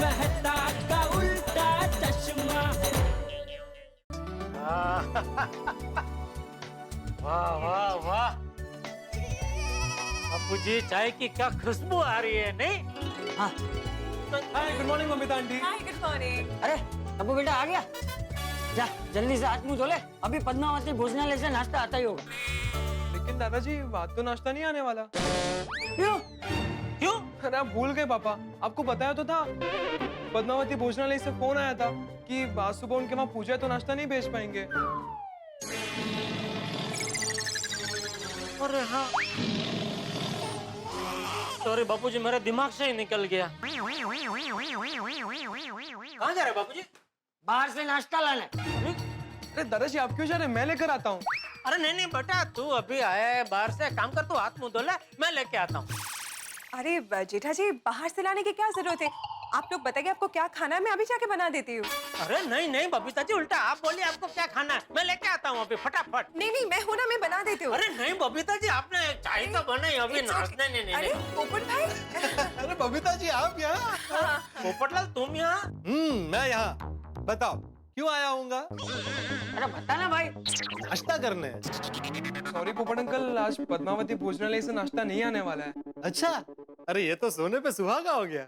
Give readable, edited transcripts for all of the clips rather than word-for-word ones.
कहता का उल्टा चश्मा। वाह वाह वाह, अब्बू जी चाय की क्या खुशबू आ रही है, नहीं? हाँ। हाय, गुड मॉर्निंग मम्मी आंटी। हाय, गुड मॉर्निंग। अरे अब्बू बेटा आ गया, जा जल्दी से हाथ मुंह धो ले, अभी पद्मावती भोजनालय से नाश्ता आता ही होगा। लेकिन दादाजी बात तो नाश्ता नहीं आने वाला। क्यों? क्यों? अरे आप भूल गए पापा, आपको बताया तो था। पद्मावती भोजनालय से फोन आया था कि आज सुबह उनके वहाँ पूजा है तो नाश्ता नहीं भेज पाएंगे। अरे हाँ, सॉरी बापूजी, मेरे दिमाग से ही निकल गया। कहाँ जा रहे बापूजी? बाहर से नाश्ता लाने। अरे दादाजी आप क्यों जा रहे हैं, मैं लेकर आता हूँ। अरे नहीं नहीं बेटा, तू अभी आया है बाहर से, काम कर, तू हाथ मुंह धो ले, मैं लेके आता हूँ। अरे जेठा जी, बाहर से लाने की क्या जरूरत है? आप लोग बताइए आपको क्या खाना है, मैं अभी जाके बना देती हूँ। अरे नहीं नहीं बबीता जी, उल्टा आप बोलिए आपको क्या खाना है, मैं लेके आता हूँ अभी फटाफट। नहीं नहीं, मैं हूँ ना, मैं बना देती हूँ। अरे नहीं बबीता जी, आपने चाय तो बनाई अभी, नाश्ता नहीं नहीं अरे नहीं। पोपट भाई। अरे बबीता जी आप यहाँ? पोपटलाल तुम यहाँ? मैं यहाँ। बताओ क्यों आया हूँगा? अरे बता ना भाई। नाश्ता करने। सॉरी पोपट अंकल, आज पद्मावती भोजनालय से नाश्ता नहीं आने वाला है। अच्छा, अरे ये तो सोने पे सुहागा हो गया।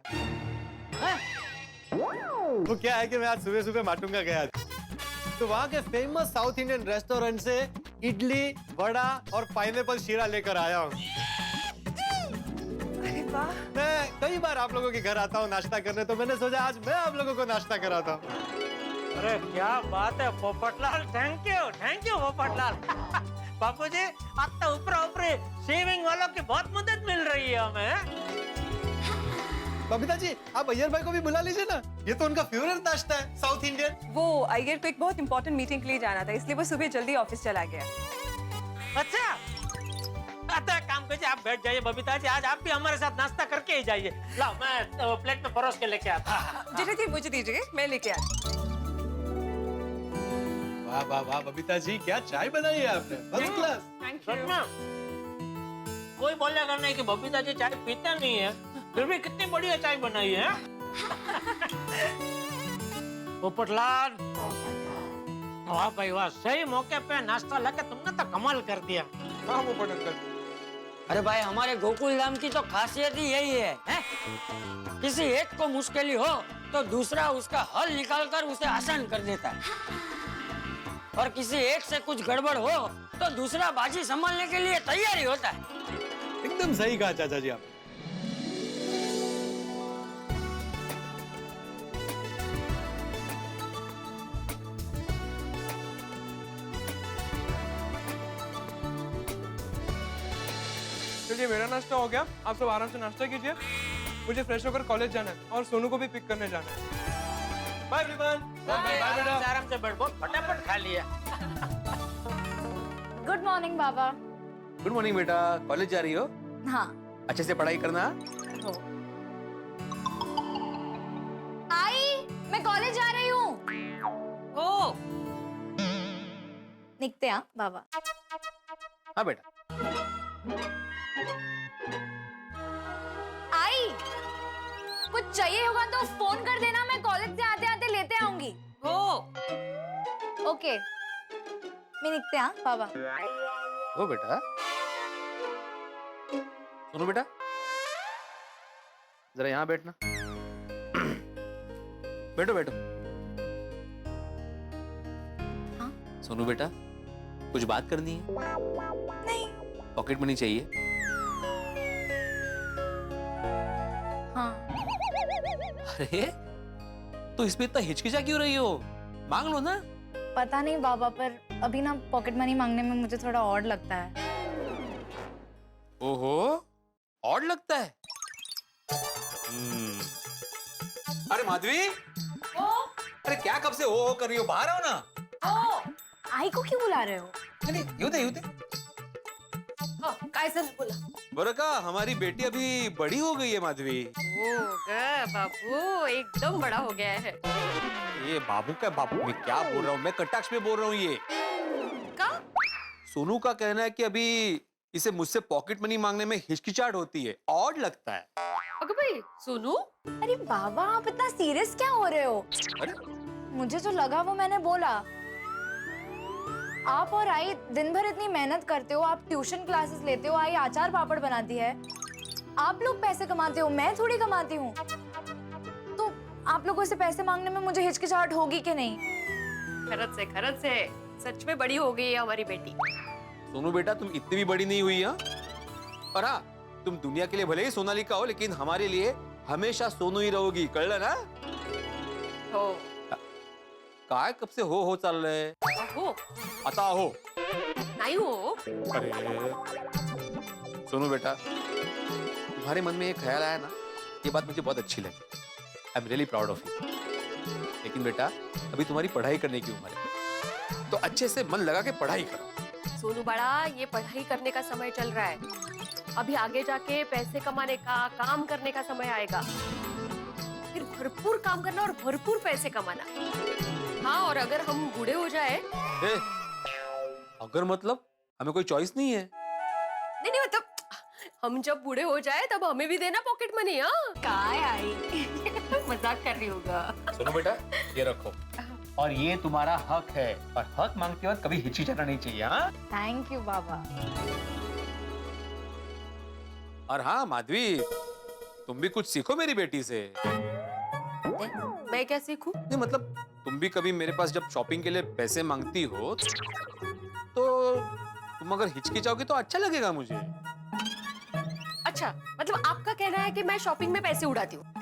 वो क्या है कि मैं आज सुबह सुबह माटुंगा गया था, तो वहाँ के फेमस साउथ इंडियन रेस्टोरेंट से इडली, वड़ा और पाइनएप्पल शीरा लेकर आया हूँ। अरे वाह। मैं कई बार आप लोगों के घर आता हूँ नाश्ता करने, तो मैंने सोचा आज मैं आप लोगों को नाश्ता कराता हूँ। अरे क्या बात है पोपटलाल, थैंक यू पोपटलाल। बापूजी, आज तो ऊपर शेविंग वालों की बहुत मदद मिल रही है हमें। बबीता जी आप अय्यर भाई को भी बुला लीजिए ना, ये तो उनका फेवरेट नाश्ता है साउथ इंडियन। वो अय्यर को एक बहुत इंपॉर्टेंट मीटिंग के लिए जाना था, इसलिए वो सुबह जल्दी ऑफिस चला गया। अच्छा, आता काम कीजिए, आप बैठ जाइए बबीता जी, आज आप भी हमारे साथ नाश्ता करके ही जाइए। लाओ मैं प्लेट में परोस के लेके आता। जेठा जी मुझे दीजिए, मैं लेके आती। वाह वाह वाह बबीता जी, क्या चाय बनाई है आपने, फर्स्ट क्लास। थैंक सच में कोई बोलेगा नहीं कि बबीता जी चाय पीता नहीं है, फिर भी कितनी बढ़िया चाय बनाई है। पोपटलाल, वाह भाई वाह, सही मौके पे नाश्ता लाके तुमने तो कमाल कर दिया। हाँ पोपट अंकल। अरे भाई हमारे गोकुल धाम की तो खासियत ही यही है, हैं? किसी एक को मुश्किल हो तो दूसरा उसका हल निकालकर उसे आसान कर देता है, और किसी एक से कुछ गड़बड़ हो तो दूसरा बाजी संभालने के लिए तैयारी होता है। एकदम सही कहा चाचा जी आप। चलिए मेरा नाश्ता हो गया, आप सब आराम से नाश्ता कीजिए, मुझे फ्रेश होकर कॉलेज जाना है और सोनू को भी पिक करने जाना है। Bye everyone. बाय बेटा। आराम से बैठ, बहुत फटाफट खा लिया। गुड मॉर्निंग बाबा। गुड मॉर्निंग बेटा, कॉलेज जा रही हो? हाँ। अच्छे से पढ़ाई करना। आई, मैं कॉलेज जा रही हूँ। ओ, निकते हैं बाबा। हाँ बेटा। आई, कुछ चाहिए होगा तो फोन कर देना, मैं कॉलेज से आते आते लेते आऊंगी। ओके, मैं निकते हैं बाबा। हो बेटा। सुनो बेटा, जरा यहाँ बैठना। बैठो बैठो। हाँ? सोनू बेटा, कुछ बात करनी है? नहीं। पॉकेट मनी चाहिए? हाँ। अरे तो इसमें इतना हिचकिचा क्यों रही हो, मांग लो ना। पता नहीं बाबा, पर अभी ना पॉकेट मनी मांगने में मुझे थोड़ा ऑड लगता है। ओहो, ऑड लगता है। अरे माधवी, अरे क्या कब से ओ कर रही हो, बाहर आओ ना। आई को क्यों बुला रहे हो? अरे यूं दे। कैसे बोला? बोला का हमारी बेटी अभी बड़ी हो गई है माधवी। बाबू एकदम बड़ा हो गया है। ये बाबू का बाबू, मैं क्या बोल रहा हूँ, मैं कटाक्ष में बोल रहा हूँ। ये का? सोनू का कहना है कि अभी इसे मुझसे पॉकेट मनी मांगने में हिचकिचाहट होती है, ऑड लगता है। अगर भाई सोनू, अरे बाबा आप इतना सीरियस क्या हो रहे हो? अरे मुझे जो लगा वो मैंने बोला। आप और आई दिन भर इतनी मेहनत करते हो, आप ट्यूशन क्लासेस लेते हो, आई अचार पापड़ बनाती है, आप लोग पैसे कमाते हो, मैं थोड़ी कमाती हूँ। तो आप लोगों से पैसे मांगने में मुझे हिचकिचाहट होगी कि नहीं? खरच से सच में बड़ी हो गई है हमारी बेटी। सोनू बेटा, तुम इतनी भी बड़ी नहीं हुई, हाँ? और हाँ, तुम दुनिया के लिए भले ही सोनालिका हो, लेकिन हमारे लिए हमेशा सोनू ही रहोगी, कळलं ना? हो काय कब से हो चल रहे? हो आता हो। नहीं हो। अरे सोनू बेटा, तुम्हारे मन में एक ख्याल आया ना, ये बात मुझे बहुत अच्छी लगी। I am really proud of you. लेकिन बेटा, अभी तुम्हारी पढ़ाई करने की उम्र है, तो अच्छे से मन लगा के पढ़ाई करो। सोनू बड़ा, ये पढ़ाई करने का समय चल रहा है। अभी आगे जाके पैसे कमाने का, काम करने का समय आएगा। फिर भरपूर काम करना और भरपूर पैसे कमाना। हाँ, और अगर हम बूढ़े हो जाए, ए, अगर मतलब हमें कोई चॉइस नहीं है? नहीं मतलब हम जब बूढ़े हो जाए तब हमें भी देना पॉकेट मनी। हाँ काय आई मजाक कर रही होगा। सुनो बेटा, ये रखो, और ये तुम्हारा हक है, और हक मांगते वक्त कभी हिचकिचाना नहीं चाहिए। हाँ, थैंक यू बाबा। और हाँ माधवी, तुम भी कुछ सीखो मेरी बेटी से। मैं क्या सीखूं? नहीं मतलब, तुम भी कभी मेरे पास जब शॉपिंग के लिए पैसे मांगती हो, तो तुम अगर हिचकिचाओगी तो अच्छा लगेगा मुझे। अच्छा, मतलब आपका कहना है कि मैं शॉपिंग में पैसे उड़ाती हूँ? आपको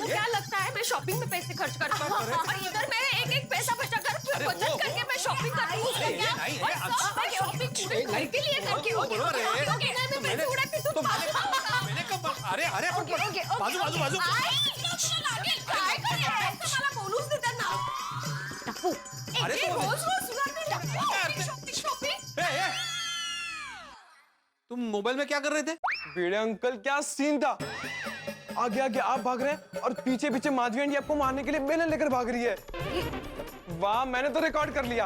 क्या लगता है मैं शॉपिंग में पैसे खर्च करती हूँ? और इधर मैं एक एक पैसा बचा कर बचत करके मैं शॉपिंग करती हूँ। मैं शॉपिंग पूरे घर के लिए करती हूँ। मैं पैसे उड़ाती हूँ। मैंने कब? अरे अरे बाजू बाजू बाजू। काय मला बोलूच देतात ना। टप्पू, अरे एक तो- रोज रोज सुनाते टप्पू, शॉपिंग। तुम मोबाइल में क्या कर रहे थे? भिड़े अंकल, क्या सीन था? आगे आगे आप भाग रहे हैं और पीछे पीछे माधवी आंटी आपको मारने के लिए बेलन लेकर भाग रही है। वाह, मैंने तो रिकॉर्ड कर लिया।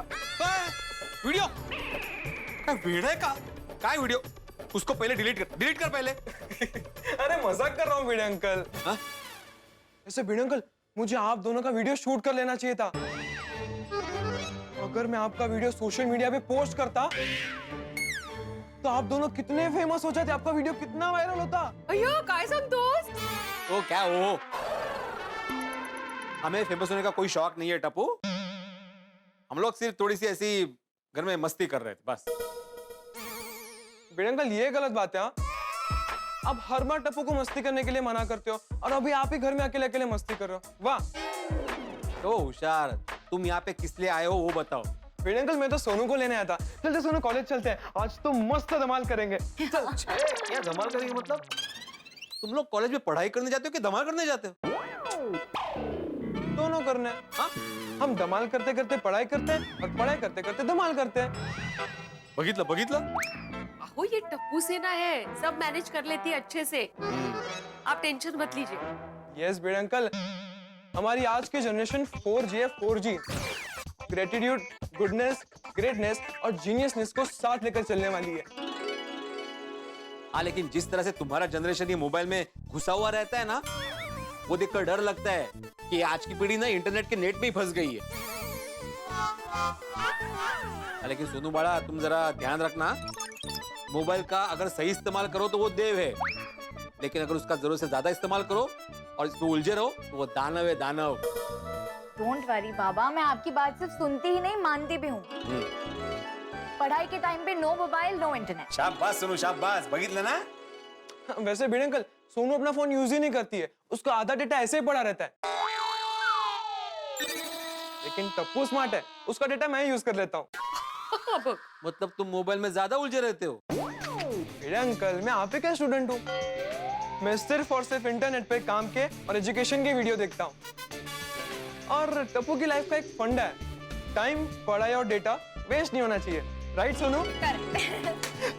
वीडियो? वीडियो का? काय वीडियो? उसको पहले डिलीट कर पहले। अरे मजाक कर रहा हूँ भिड़े अंकल। हाँ? ऐसे भिड़े अंकल, मुझे आप दोनों का वीडियो शूट कर लेना चाहिए था। अगर मैं आपका वीडियो सोशल मीडिया पे पोस्ट करता तो आप दोनों कितने फेमस हो जाते, आपका वीडियो कितना वायरल होता। अयो काय संतोष, वो क्या हो? हमें फेमस होने का कोई शौक नहीं है टप्पू। हम लोग सिर्फ थोड़ी सी ऐसी घर में मस्ती कर रहे थे बस। भिड़े अंकल, ये गलत बात है। हाँ, आप हर बार टप्पू को मस्ती करने के लिए मना करते हो और अभी आप ही घर में अकेले अकेले मस्ती कर रहे हो। वाह। तो होशियार, तुम यहाँ पे किस लिए आए हो वो बताओ। भिड़े अंकल, मैं तो सोनू को लेने आया था। चलते सोनू, कॉलेज चलते हैं, आज तो मस्त धमाल करेंगे। चल। क्या धमाल करेंगे मतलब? तुम लोग कॉलेज में पढ़ाई करने जाते हो कि धमाल करने जाते हो? दोनों करने। हाँ? हम धमाल करते करते पढ़ाई करते हैं और पढ़ाई करते करते धमाल करते हैं। बघितलं? अहो ये टप्पू सेना है, सब मैनेज कर लेती है अच्छे से। आप टेंशन मत लीजिए। यस भिड़े अंकल, हमारी आज की जनरेशन 4G है, 4G। ग्रेटिट्यूड, गुडनेस, ग्रेटनेस और जीनियसनेस को साथ लेकर चलने वाली है। हाँ, लेकिन जिस तरह से तुम्हारा जनरेशन ये मोबाइल में घुसा हुआ रहता है ना, वो देखकर डर लगता है कि आज की पीढ़ी ना इंटरनेट के नेट में ही फंस गई है। लेकिन सोनू बाड़ा, तुम जरा ध्यान रखना, मोबाइल का अगर सही इस्तेमाल करो तो वो देव है, लेकिन अगर उसका जरूरत से ज्यादा इस्तेमाल करो और इसमें उलझे रहो तो वो दानव है, दानव। डोंट वरी बाबा, मैं आपकी बात सिर्फ सुनती ही नहीं मानती भी हूँ। पढ़ाई के टाइम पे नो मोबाइल, नो इंटरनेट। शाबाश सोनू, शाबाश। बघितलं ना? वैसे भिड़े अंकल, सोनू अपना फोन यूज ही नहीं करती है, उसका आधा डेटा ऐसे ही पड़ा रहता है। लेकिन टप्पू स्मार्ट है, उसका डेटा मैं यूज कर लेता हूँ। मतलब तुम मोबाइल में ज्यादा उलझे रहते हो? भिड़े अंकल, मैं आप ही का स्टूडेंट हूँ। मैं सिर्फ और सिर्फ इंटरनेट पे काम के और एजुकेशन के वीडियो देखता हूँ। और टप्पू की लाइफ का एक फंडा है, टाइम, पढ़ाई और डेटा वेस्ट नहीं होना चाहिए। राइट सोनू? चल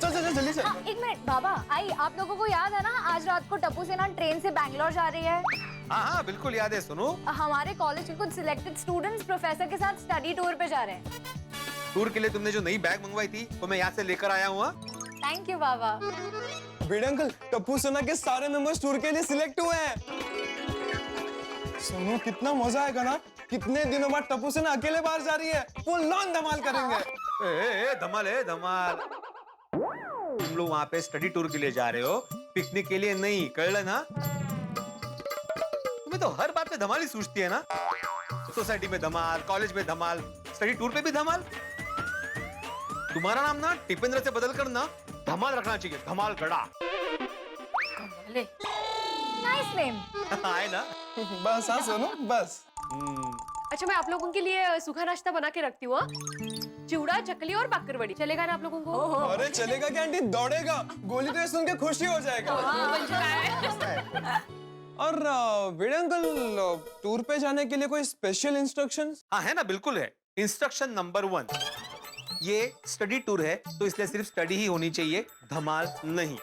चल चल जल्दी से। हाँ, एक मिनट बाबा, आई आप लोगों को याद है ना, आज रात को टप्पू सेना ट्रेन से बैंगलोर जा रही है। हाँ, बिल्कुल याद है सोनू। हमारे कॉलेज के कुछ सिलेक्टेड स्टूडेंट्स प्रोफेसर के साथ स्टडी टूर पे जा रहे हैं। टूर के लिए तुमने जो नई बैग मंगवाई थी वो मैं यहाँ से लेकर आया हूँ। Thank you Baba. Bhide uncle, Tappu सोना के सारे मेंबर्स टूर के लिए सिलेक्ट हुए हैं। सोनू कितना मजा आएगा ना, कितने दिनों बाद टप्पू सोना अकेले बाहर जा रही है, फुल ऑन धमाल करेंगे। धमाल है धमाल। तुम लोग वहाँ पे स्टडी टूर के लिए जा रहे हो, पिकनिक के लिए नहीं, कळलं ना? तुम्हें तो हर बात पे धमाल ही सूझती है ना। सोसाइटी में धमाल, कॉलेज में धमाल, स्टडी टूर पे भी धमाल। तुम्हारा नाम ना टिपेंद्र से बदल कर ना धमाल रखना चाहिए, धमाल गड़ा। कमाल है। Nice name. आए ना। बस हाँ सोनू, बस। अच्छा, मैं आप लोगों के लिए सूखा नाश्ता बना के रखती हूँ। चिवड़ा, चकली और बाकरवड़ी चलेगा ना आप लोगों को? अरे चलेगा क्या आंटी, दौड़ेगा। गोली तो ये सुन के खुशी हो जाएगा। और भिड़े अंकल, टूर पे जाने के लिए कोई स्पेशल इंस्ट्रक्शंस? हाँ है ना, बिल्कुल है। इंस्ट्रक्शन नंबर 1, ये स्टडी टूर है तो इसलिए सिर्फ स्टडी ही होनी चाहिए, धमाल नहीं।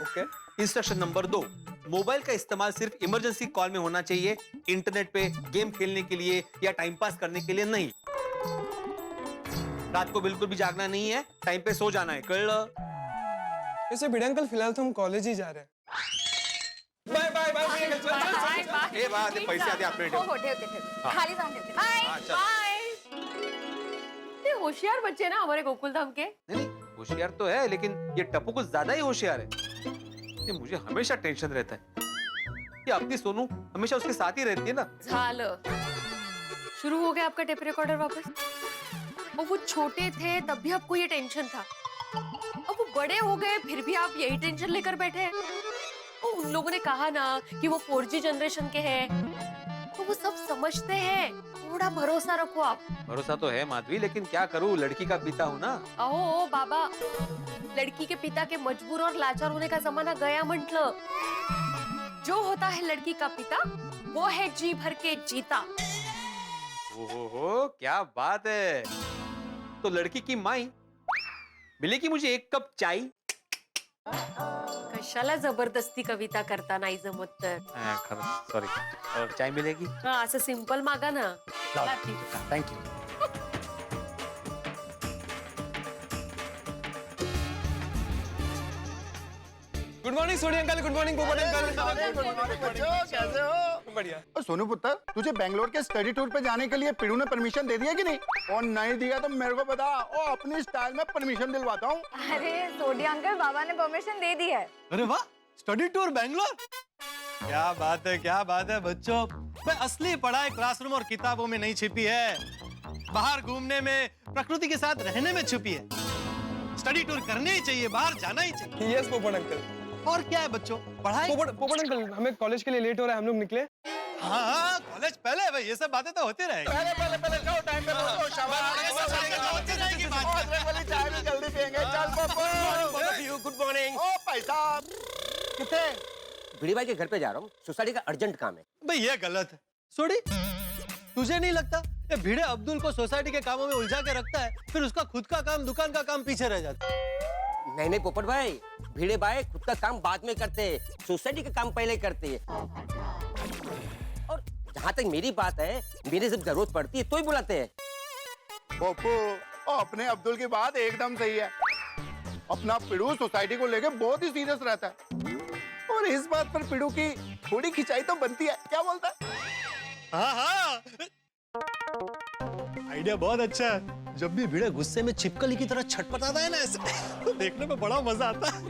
ओके। इंस्ट्रक्शन नंबर 2, मोबाइल का इस्तेमाल सिर्फ इमरजेंसी कॉल में होना चाहिए, इंटरनेट पे गेम खेलने के लिए या टाइम पास करने के लिए नहीं। रात को बिल्कुल भी जागना नहीं है, टाइम पे सो जाना है, कळलं? वैसे भिड़े अंकल, फिलहाल तो हम कॉलेज ही जा रहे हैं। बाय बाय बाय भिड़े अंकल, चल, चल, चल, चल। ए बात है, पैसे आते आपने हो ठेवते। खाली जाऊन ठेवते। बाय। हाँ, चल। बाय। ये होशियार बच्चे ना हमारे गोकुल धाम के। नहीं, होशियार तो है, लेकिन ये टप्पू कुछ ज्यादा ही होशियार है। ये मुझे हमेशा टेंशन रहता है। ये अपनी सोनू हमेशा उसके साथ ही रहती है ना। झालं। शुरू हो गया आपका टेप रिकॉर्डर वापस। और वो छोटे थे तब भी आपको ये टेंशन था, अब वो बड़े हो गए फिर भी आप यही टेंशन लेकर बैठे हैं। उन लोगों ने कहा ना कि वो 4G जनरेशन के हैं, तो वो सब समझते हैं। थोड़ा भरोसा रखो आप। भरोसा तो है माधवी, लेकिन क्या करूं, लड़की का पिता हूं ना। अहो बाबा, लड़की के पिता के मजबूर और लाचार होने का जमाना गया म्हटलं। जो होता है लड़की का पिता, वो है जी भर के जीता। ओहो, क्या बात है। तो लड़की की माई मिलेगी मुझे एक कप चाय? कशाला जबरदस्ती कविता करता नाही जमत तर। खरं, सॉरी। और चाय मिलेगी? हा, असं सिंपल मागा ना। Thank you. Good morning Soni uncle, good morning Popat uncle. कैसे हो? बढ़िया। सोनू पुत्र, तुझे बेंगलोर के स्टडी टूर पे जाने के लिए पिड़ू ने परमिशन दे दिया कि नहीं? और नहीं दिया तो मेरे को बता, और अपनी स्टाइल में परमिशन दिलवाता हूँ। अरे सोडी अंकल, बाबा ने परमिशन दे दी है। अरे वाह, स्टडी टूर बेंगलोर। क्या बात है, क्या बात है बच्चों। भाई असली पढ़ाई क्लासरूम और किताबों में नहीं छिपी है, बाहर घूमने में, प्रकृति के साथ रहने में छुपी है। स्टडी टूर करने ही चाहिए, बाहर जाना ही चाहिए। यस पोपट अंकल। और क्या है बच्चों, पढ़ाई। पोपट अंकल, हमें कॉलेज के लिए लेट हो रहा है, हम लोग निकले। हाँ, कॉलेज पहले भाई, ये सब बातें तो होती रहेगी। पहले जाओ, टाइम पे पहुंचो, शाबाश। चाय भी जल्दी पियेंगे। चल पप्पू। Good morning. ओ भाई साहब, किथे? भिड़ी भाई के घर पे जा रहा हूँ, सोसाइटी का अर्जेंट काम है। भाई ये गलत है। सोडी, तुझे नहीं लगता ये भिड़े अब्दुल को सोसाइटी के कामों में उलझा के रखता है, फिर उसका खुद का काम, दुकान का काम पीछे रह जाता है? नहीं पोपट भाई, भिड़े भाई खुद का काम बाद में करते हैं, सोसाइटी का काम पहले करते हैं। और जहाँ तक मेरी बात है, मेरी जब जरूरत पड़ती है तो ही बुलाते हैं। पप्पू, अपने अब्दुल की बात एकदम सही है। अपना पिड़ू सोसाइटी को लेके बहुत ही सीरियस रहता है, और इस बात पर पिड़ू की थोड़ी खिंचाई तो बनती है। क्या बोलता है? हाँ, आइडिया बहुत अच्छा है। जब भी भिड़े गुस्से में छिपकली की तरह छटपटाता है ना, ऐसे तो देखने में बड़ा मजा आता है।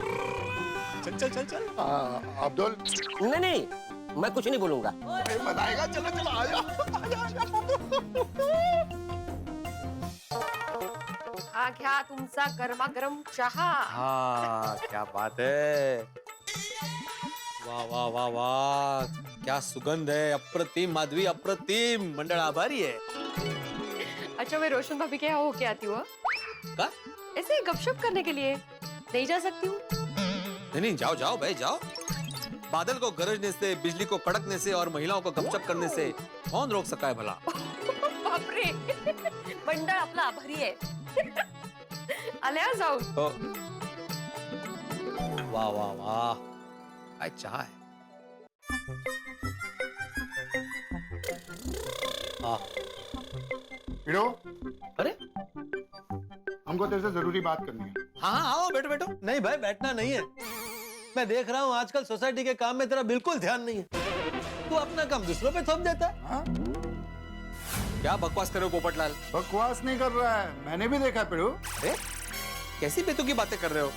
चल चल चल चल। अब्दुल, नहीं, मैं कुछ नहीं बोलूंगा। मजा आएगा। चलो चलो, आ जाओ। हा घ्या तुमचा गरमागरम चहा। हाँ, क्या बात है। वाह वाह वाह वाह, क्या सुगंध है, अप्रतिम माधवी, अप्रतिम। मंडल आभारी है। अच्छा, मैं रोशन भाभी के यहाँ होके आती हूँ। का? ऐसे गपशप करने के लिए नहीं जा सकती हूँ? नहीं, जाओ जाओ भाई जाओ। बादल को गरजने से, बिजली को कड़कने से और महिलाओं को गपशप करने से कौन रोक सका है भला? बापरे, मंडळ आपला आभारी आहे। आल्या जाऊ। वाह वाह वाह, काय चाह है। हाँ, हीरो, अरे हमको तेरे से जरूरी बात करनी है। हाँ हाँ आओ बैठो बैठो। नहीं भाई बैठना नहीं है, मैं देख रहा हूँ आजकल सोसाइटी के काम में तेरा बिल्कुल ध्यान नहीं है, तू अपना काम दूसरों पे थोप देता है। हाँ? क्या बकवास कर रहे हो पोपटलाल? बकवास नहीं कर रहा है, मैंने भी देखा पिड़ू। अरे कैसी बेतुकी बातें कर रहे हो?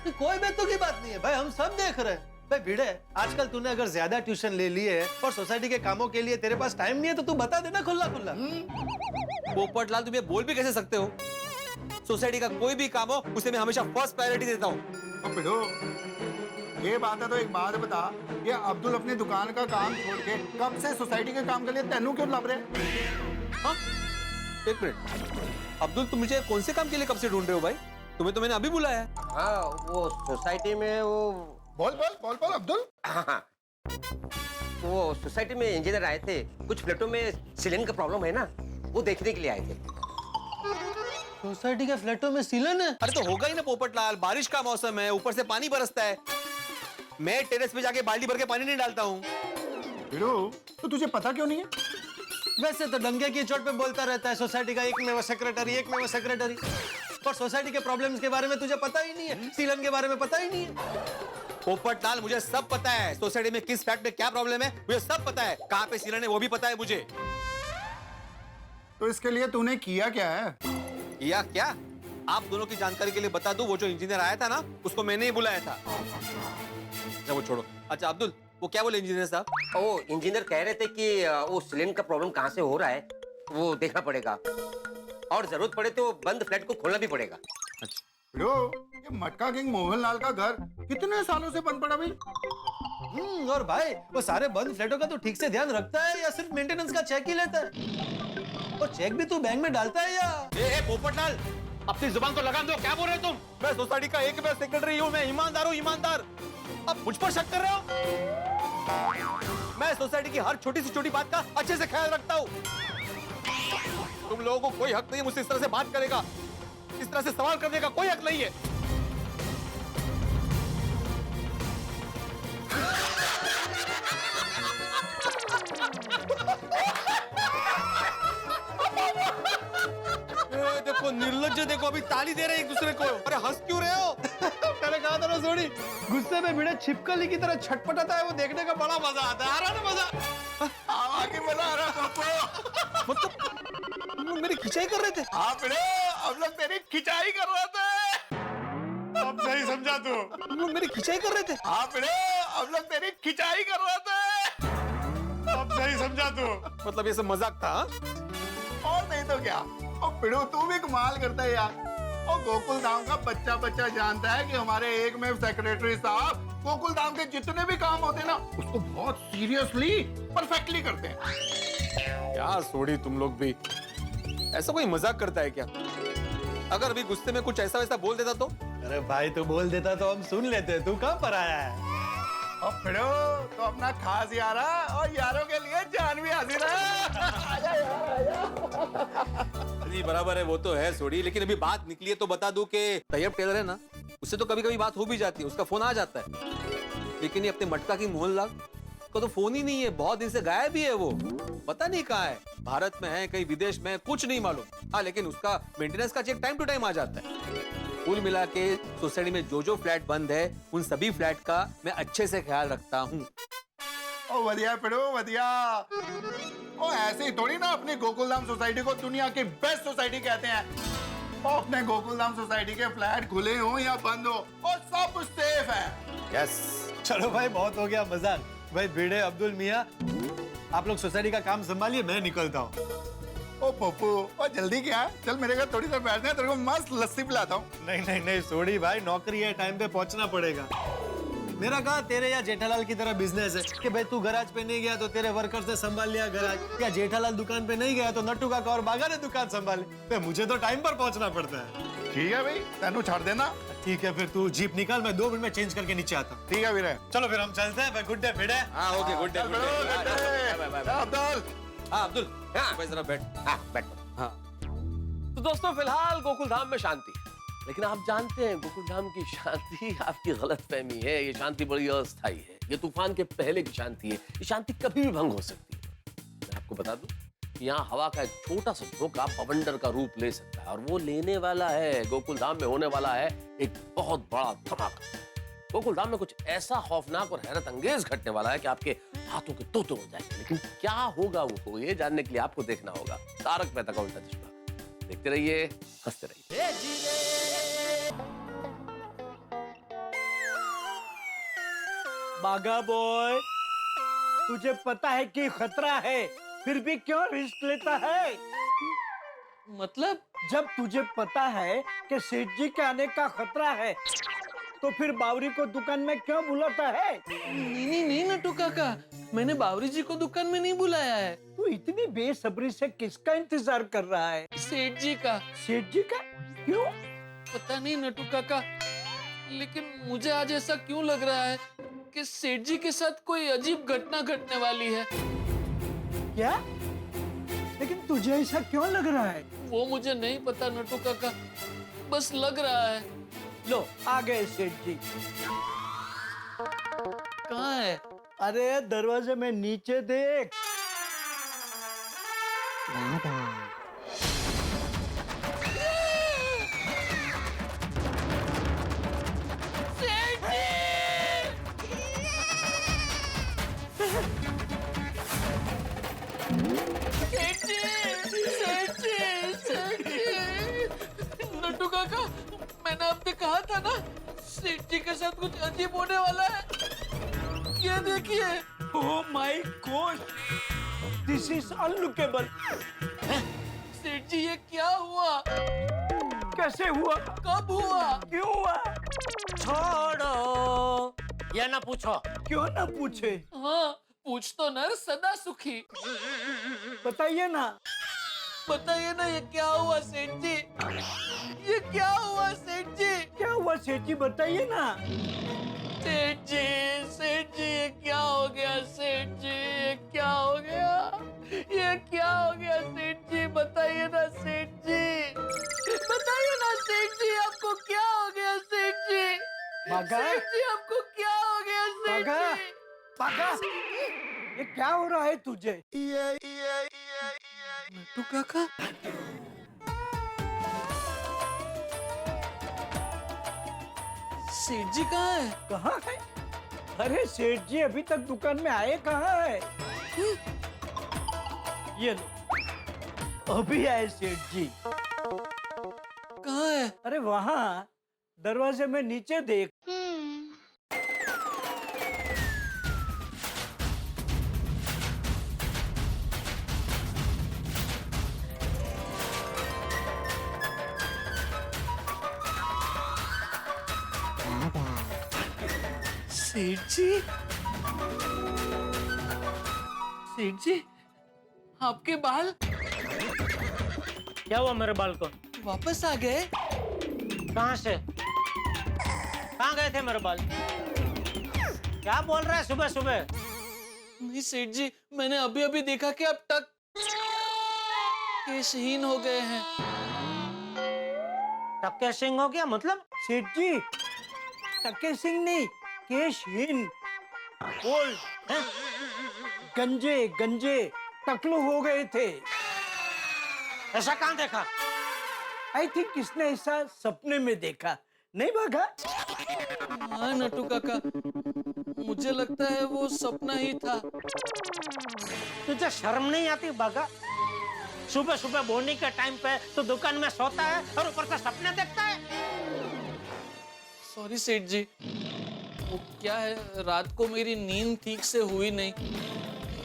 कोई बेतुकी की बात नहीं है भाई, हम सब देख रहे हैं। भाई भिड़े, आजकल तूने अगर ज्यादा ट्यूशन ले लिए है और सोसाइटी के कामों के लिए तेरे पास टाइम नहीं है तो तू बता देना खुला खुला। पोपटलाल तुम ये बोल भी कैसे सकते हो? सोसाइटी का कोई भी काम हो उसे मैं हमेशा फर्स्ट प्रायोरिटी देता हूँ। पिड़ू, ये बात है तो एक बात बता, ये अब्दुल अपनी दुकान का काम छोड़ के कब से सोसाइटी के काम के लिए तेनू क्यों लब रहे? हाँ? एक मिनट, अब्दुल तुम मुझे कौन से काम के लिए कब से ढूंढ रहे हो भाई? तुम्हें तो मैंने अभी बुलाया है। हाँ वो सोसाइटी में वो बोल बोल बोल बोल अब्दुल। हाँ वो सोसाइटी में इंजीनियर आए थे, कुछ फ्लैटों में सीलिंग का प्रॉब्लम है ना, वो देखने के लिए आए थे। सोसाइटी के फ्लैटों में सीलन है? अरे तो होगा ही ना पोपटलाल, बारिश का मौसम है, ऊपर से पानी बरसता है। मैं टेरेस पे जाके बाल्टी भर के पानी नहीं डालता हूँ। पिड़ू, तो तुझे पता क्यों नहीं है? वैसे तो डंगे की चोट पे बोलता रहता है सोसाइटी का एक में वो सेक्रेटरी, और सोसाइटी के प्रॉब्लम्स के बारे में तुझे पता ही नहीं है, सीलन के बारे में पता ही नहीं है। पोपटलाल मुझे सब पता है, सोसाइटी में किस फ्लैट में क्या प्रॉब्लम है मुझे सब पता है, कहाँ पे सीलन है वो भी पता है मुझे। तो इसके लिए तूने किया क्या है? या क्या? आप दोनों की जानकारी के लिए बता दूं, वो जो इंजीनियर आया था ना उसको मैंने ही बुलाया था। अच्छा वो छोड़ो। अच्छा अब्दुल, वो क्या बोले इंजीनियर साहब? वो इंजीनियर कह रहे थे कि वो सीलिंग का प्रॉब्लम कहाँ से हो रहा है वो देखना पड़ेगा, और जरूरत पड़े तो बंद फ्लैट को खोलना भी पड़ेगा। अच्छा पिड़ू, ये मटका किंग मोहनलाल का घर कितने सालों से बंद पड़ा भाई? और भाई वो सारे बंद फ्लैटों का तो ठीक से ध्यान रखता है या सिर्फ मेंटेनेंस का चेक ही लेता है? और चेक भी तू बैंक में डालता है या? पोपटलाल अपनी जुबान को लगाम दो, क्या बोल रहे हो तुम? मैं सोसाइटी का एक सेक्रेटरी हूँ, मैं ईमानदार हूँ, ईमानदार। अब मुझ पर शक कर रहे हो? मैं सोसाइटी की हर छोटी से छोटी बात का अच्छे से ख्याल रखता हूँ। तुम लोगों को कोई हक नहीं है मुझसे इस तरह से बात करेगा, इस तरह से सवाल करने का कोई हक नहीं है। देखो निर्लज्ज, देखो अभी ताली दे रहे हैं एक दूसरे को। अरे हंस क्यों रहे हो? मैंने कहा था ना सोनी, गुस्से में भिड़े छिपकली की तरह छटपटाता है, वो देखने का बड़ा मजा आता है। आ रहा ना मजा? आगे मजा आ रहा पापा। मतलब तुम लोग मेरी खिंचाई कर रहे थे? हाँ पिड़ू, हम लोग तेरी खिंचाई कर रहे थे। अब सही समझा तू। तुम लोग मेरी खिंचाई कर रहे थे? हाँ पिड़ू, हम लोग तेरी खिंचाई कर रहे थे। अब सही समझा तू। मतलब ये सब मजाक था? और नहीं तो क्या। और पिड़ू तू भी कमाल करता है यार। और गोकुल धाम का बच्चा बच्चा जानता है कि हमारे एक में सेक्रेटरी साहब गोकुल धाम के जितने भी काम होते हैं ना उसको बहुत सीरियसली परफेक्टली करते हैं। यार सोड़ी तुम लोग भी, ऐसा कोई मजाक करता है क्या? अगर अभी गुस्से में कुछ ऐसा वैसा बोल देता तो? अरे भाई तू बोल देता तो हम सुन लेते, तू कहाँ पर आया है? और पिड़ू तो अपना खास यारा और यारों के लिए जान भी हाजिर है। जी बराबर है, वो तो है सोड़ी, लेकिन अभी बात निकली है तो बता दूं कि तैयब टेलर है ना, उससे तो कभी कभी बात हो भी जाती है, उसका फोन आ जाता है। लेकिन ये अपने मटका की मोहनलाल का तो फोन ही नहीं है, बहुत दिन से गायब भी है वो, पता नहीं कहाँ है, भारत में है कहीं विदेश में, कुछ नहीं मालूम। हाँ लेकिन उसका मेंटेनेंस का चेक टाइम टू टाइम आ जाता है। कुल मिला के सोसाइटी में जो फ्लैट बंद है उन सभी फ्लैट का मैं अच्छे से ख्याल रखता हूँ। ओ वधिया पिड़ू वधिया। ओ ऐसे ही थोड़ी ना अपनी गोकुलधाम सोसाइटी को दुनिया की बेस्ट सोसाइटी कहते हैं। और अपने गोकुलधाम सोसाइटी के फ्लैट खुले हो या बंद हो और सब सेफ है। यस चलो भाई बहुत हो गया मजाक। भाई भिड़े, अब्दुल मियाँ, आप लोग सोसाइटी का काम संभालिए, मैं निकलता हूँ। ओ पप्पू, ओ जल्दी क्या है? चल मेरे घर थोड़ी देर बैठते हैं, तेरे को मस्त लस्सी पिलाता हूँ। नहीं सोड़ी भाई, नौकरी है, टाइम पे पहुंचना पड़ेगा। मेरा कहा तेरे या जेठालाल की तरह बिजनेस है कि भाई तू गराज पे नहीं गया तो तेरे वर्कर से संभाल लिया गराज, या जेठालाल दुकान पे नहीं गया तो नट्टू काका और बागा ने दुकान संभाली। तो मुझे तो टाइम पर पहुंचना पड़ता है। ठीक है भाई, तेनू छाड़ देना। ठीक है फिर तू जीप निकाल, मैं 2 मिनट में चेंज करके नीचे आता हूँ। ठीक है वीरे। चलो फिर हम चलते हैं। गुड डे भिड़े। हाँ ओके गुड डे। अब्दुल, हाँ अब्दुल, हाँ। भाई जरा बैठ। हाँ बैठो। हाँ तो दोस्तों फिलहाल गोकुल धाम में शांति है, लेकिन आप जानते हैं गोकुल धाम की शांति आपकी गलतफहमी है। ये शांति बड़ी अस्थायी है, ये तूफान के पहले की शांति है, ये शांति कभी भी भंग हो सकती है। मैं आपको बता दूं, कि यहाँ हवा का एक छोटा सा झोंका बवंडर का रूप ले सकता है, और वो लेने वाला है, गोकुल धाम में होने वाला है एक बहुत बड़ा धमाका। गोकुल धाम में कुछ ऐसा खौफनाक और हैरत अंगेज घटने वाला है कि आपके हाथों के तोते हो जाएंगे। लेकिन क्या होगा वो, ये जानने के लिए आपको देखना होगा तारक मेहता का उल्टा चश्मा। देखते रहिए, हंसते रहिए। बागा बॉय, तुझे पता है कि खतरा है, फिर भी क्यों रिस्क लेता है? मतलब जब तुझे पता है कि सेठ जी के आने का खतरा है, तो फिर बावरी को दुकान में क्यों बुलाता है? नहीं नटू काका, मैंने बावरी जी को दुकान में नहीं बुलाया है। तू इतनी बेसब्री से किसका इंतजार कर रहा है? सेठ जी का। सेठ जी का? क्यों? पता नहीं नटू काका, लेकिन मुझे आज ऐसा क्यों लग रहा है कि सेठ जी के साथ कोई अजीब घटना घटने वाली है। क्या? लेकिन तुझे ऐसा क्यों लग रहा है? वो मुझे नहीं पता नटू काका, बस लग रहा है। लो आ गए सेठ जी। कहाँ है? अरे दरवाजे में नीचे देख। नटू काका, मैंने आपने कहा था ना सेठ जी के साथ कुछ अजीब होने वाला है। ये देखिए। Oh my god, this is unlookable. सेठ जी ये क्या हुआ? कैसे हुआ? कब हुआ? क्यों हुआ? छोड़ो, या ना पूछो। क्यों ना पूछे? हाँ, पूछ तो नर सदा सुखी। बताइए ना। बताइए ना, ये क्या हुआ सेठ जी? ये क्या हुआ सेठ जी? क्या हुआ सेठ जी, बताइए ना। सेठ जी, ये क्या हो गया सेठ जी? ये क्या हो गया? ये क्या हो गया सेठ जी? बताइए ना सेठ जी, बताइए ना सेठ जी, आपको क्या हो गया सेठ जी? बागा? सेठ जी आपको क्या हो गया सेठ बागा? जी? बागा, ये क्या हो रहा है तुझे? नटू काका, सेठ जी कहाँ है? कहाँ है? अरे सेठ जी अभी तक दुकान में आए कहाँ है? ये लो, अभी आए सेठ जी। कहाँ है? अरे वहाँ दरवाजे में नीचे देख। सेठ जी, सेठ जी, आपके बाल क्या हुआ मेरे बाल को? वापस आ गए? कहाँ से? कहाँ गए थे मेरे बाल? क्या बोल रहा है सुबह सुबह? नहीं सेठ जी, मैंने अभी अभी देखा कि आप टक केशहीन हो गए हैं। टक्के सिंह हो गया मतलब? सेठ जी, टक्के सिंह नहीं, केशहीन। ओल्ड, गंजे गंजे टकलू हो गए थे। ऐसा कहाँ देखा? आई थिंक किसने ऐसा सपने में देखा, नहीं भागा? हाँ नटू काका, मुझे लगता है वो सपना ही था। तुझे शर्म नहीं आती भागा? सुबह सुबह बोनी के टाइम पे तो दुकान में सोता है और ऊपर से सपने देखता है। सॉरी सेठ जी, वो क्या है, रात को मेरी नींद ठीक से हुई नहीं,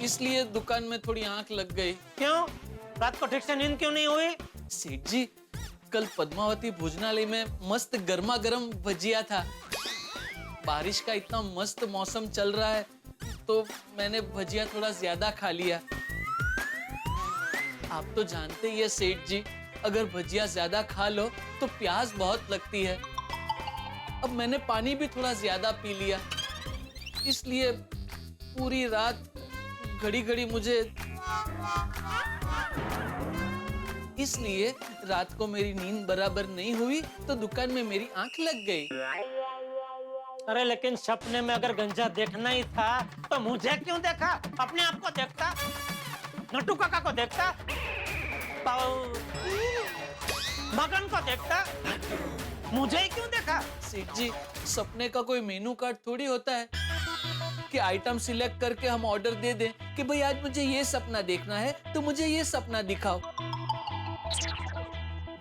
इसलिए दुकान में थोड़ी आंख लग गई। क्यों? रात को ठीक से नींद क्यों नहीं हुई? सेठ जी, कल पद्मावती भोजनालय में मस्त गर्मा गर्म भजिया था। बारिश का इतना मस्त मौसम चल रहा है, तो मैंने भजिया थोड़ा ज्यादा खा लिया। आप तो जानते ही है सेठ जी, अगर भजिया ज्यादा खा लो तो प्यास बहुत लगती है। अब मैंने पानी भी थोड़ा ज्यादा पी लिया, इसलिए पूरी रात घड़ी घड़ी मुझे, इसलिए रात को मेरी नींद बराबर नहीं हुई तो दुकान में मेरी आंख लग गई। अरे लेकिन सपने में अगर गंजा देखना ही था तो मुझे क्यों देखा? अपने आप को देखता। नट्टू काका को देखता, मगन को देखता, मुझे ही क्यों देखा? सेठ जी, सपने का कोई मेनू कार्ड थोड़ी होता है कि आइटम सिलेक्ट करके हम ऑर्डर दे दें कि भाई आज मुझे ये सपना देखना है तो मुझे ये सपना दिखाओ।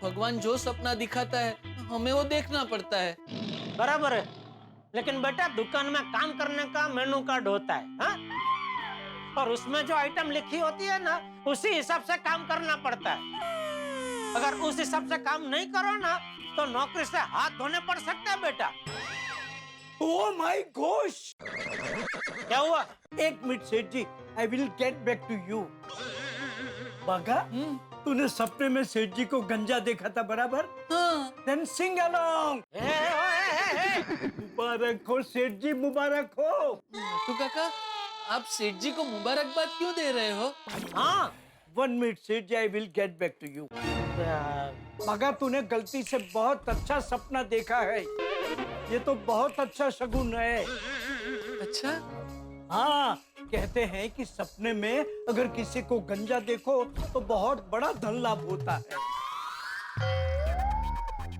भगवान जो सपना दिखाता है हमें वो देखना पड़ता है। बराबर है, लेकिन बेटा दुकान में काम करने का मेनू कार्ड होता है, हाँ? और उसमें जो आइटम लिखी होती है ना, उसी हिसाब से काम करना पड़ता है। अगर उस हिसाब से काम नहीं करो ना, तो नौकरी से हाथ धोने पड़ सकते हैं बेटा। Oh my gosh! क्या हुआ? एक मिनट सेठ जी, I will get back to you. Baga, तूने सपने में सेठ जी को गंजा देखा था, बराबर? हाँ। Then sing along. मुबारक हो सेठ जी, मुबारक हो। तो काका, आप सेठ जी को मुबारकबाद क्यों दे रहे हो? हाँ, 1 मिनट सेठ जी, I will get back to you. मगर तूने गलती से बहुत अच्छा सपना देखा है, ये तो बहुत अच्छा शगुन है। अच्छा? हाँ, कहते हैं कि सपने में अगर किसी को गंजा देखो तो बहुत बड़ा धन लाभ होता है।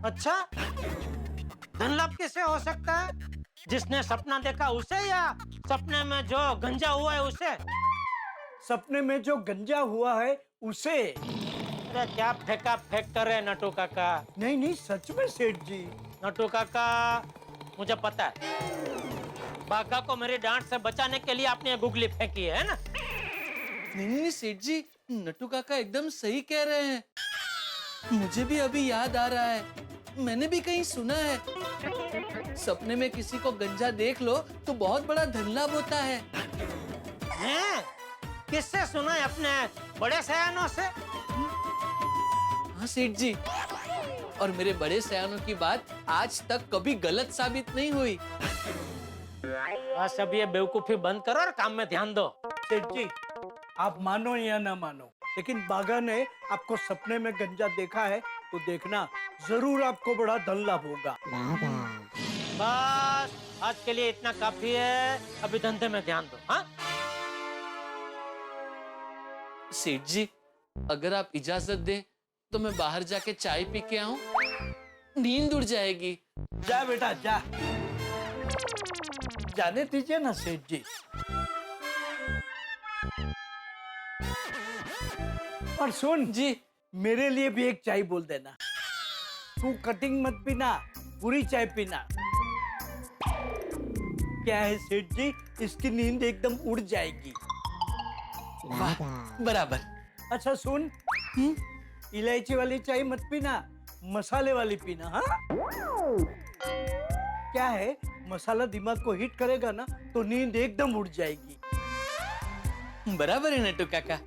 अच्छा, धन लाभ कैसे हो सकता है? जिसने सपना देखा उसे या सपने में जो गंजा हुआ है उसे? सपने में जो गंजा हुआ है उसे। अरे क्या फेंका फेंक कर रहे नटू काका? नहीं नहीं, सच में सेठ जी। नटू काका, मुझे पता है, बागा को मेरी डांट से बचाने के लिए आपने ये गुगली फेंकी है ना? नहीं सेठ जी, नट्टू काका एकदम सही कह रहे हैं। मुझे भी अभी याद आ रहा है, मैंने भी कहीं सुना है सपने में किसी को गंजा देख लो तो बहुत बड़ा धन लाभ होता है। हैं? किससे सुना है? अपने बड़े सयानों से? हाँ सेठ जी, और मेरे बड़े सयानों की बात आज तक कभी गलत साबित नहीं हुई। बस अब ये बेवकूफी बंद करो और काम में ध्यान दो। सेठ जी, आप मानो या ना मानो, लेकिन बागा ने आपको सपने में गंजा देखा है, तो देखना जरूर आपको बड़ा धन लाभ होगा। बस आज के लिए इतना काफी है, अभी धंधे में ध्यान दो। हाँ सेठ जी, अगर आप इजाजत दें तो मैं बाहर जाके चाय पी के आऊं, नींद उड़ जाएगी। जा बेटा जा, जाने दीजिए ना सेठ जी। और सुन जी, मेरे लिए भी एक चाय बोल देना। तू कटिंग मत पीना, पूरी चाय पीना। क्या है सेठ जी, इसकी नींद एकदम उड़ जाएगी। वाह, बराबर। अच्छा सुन, इलायची वाली चाय मत पीना, मसाले वाली पीना। हाँ, क्या है, मसाला दिमाग को हिट करेगा ना तो नींद एकदम उड़ जाएगी। बराबर है नट्टू काका।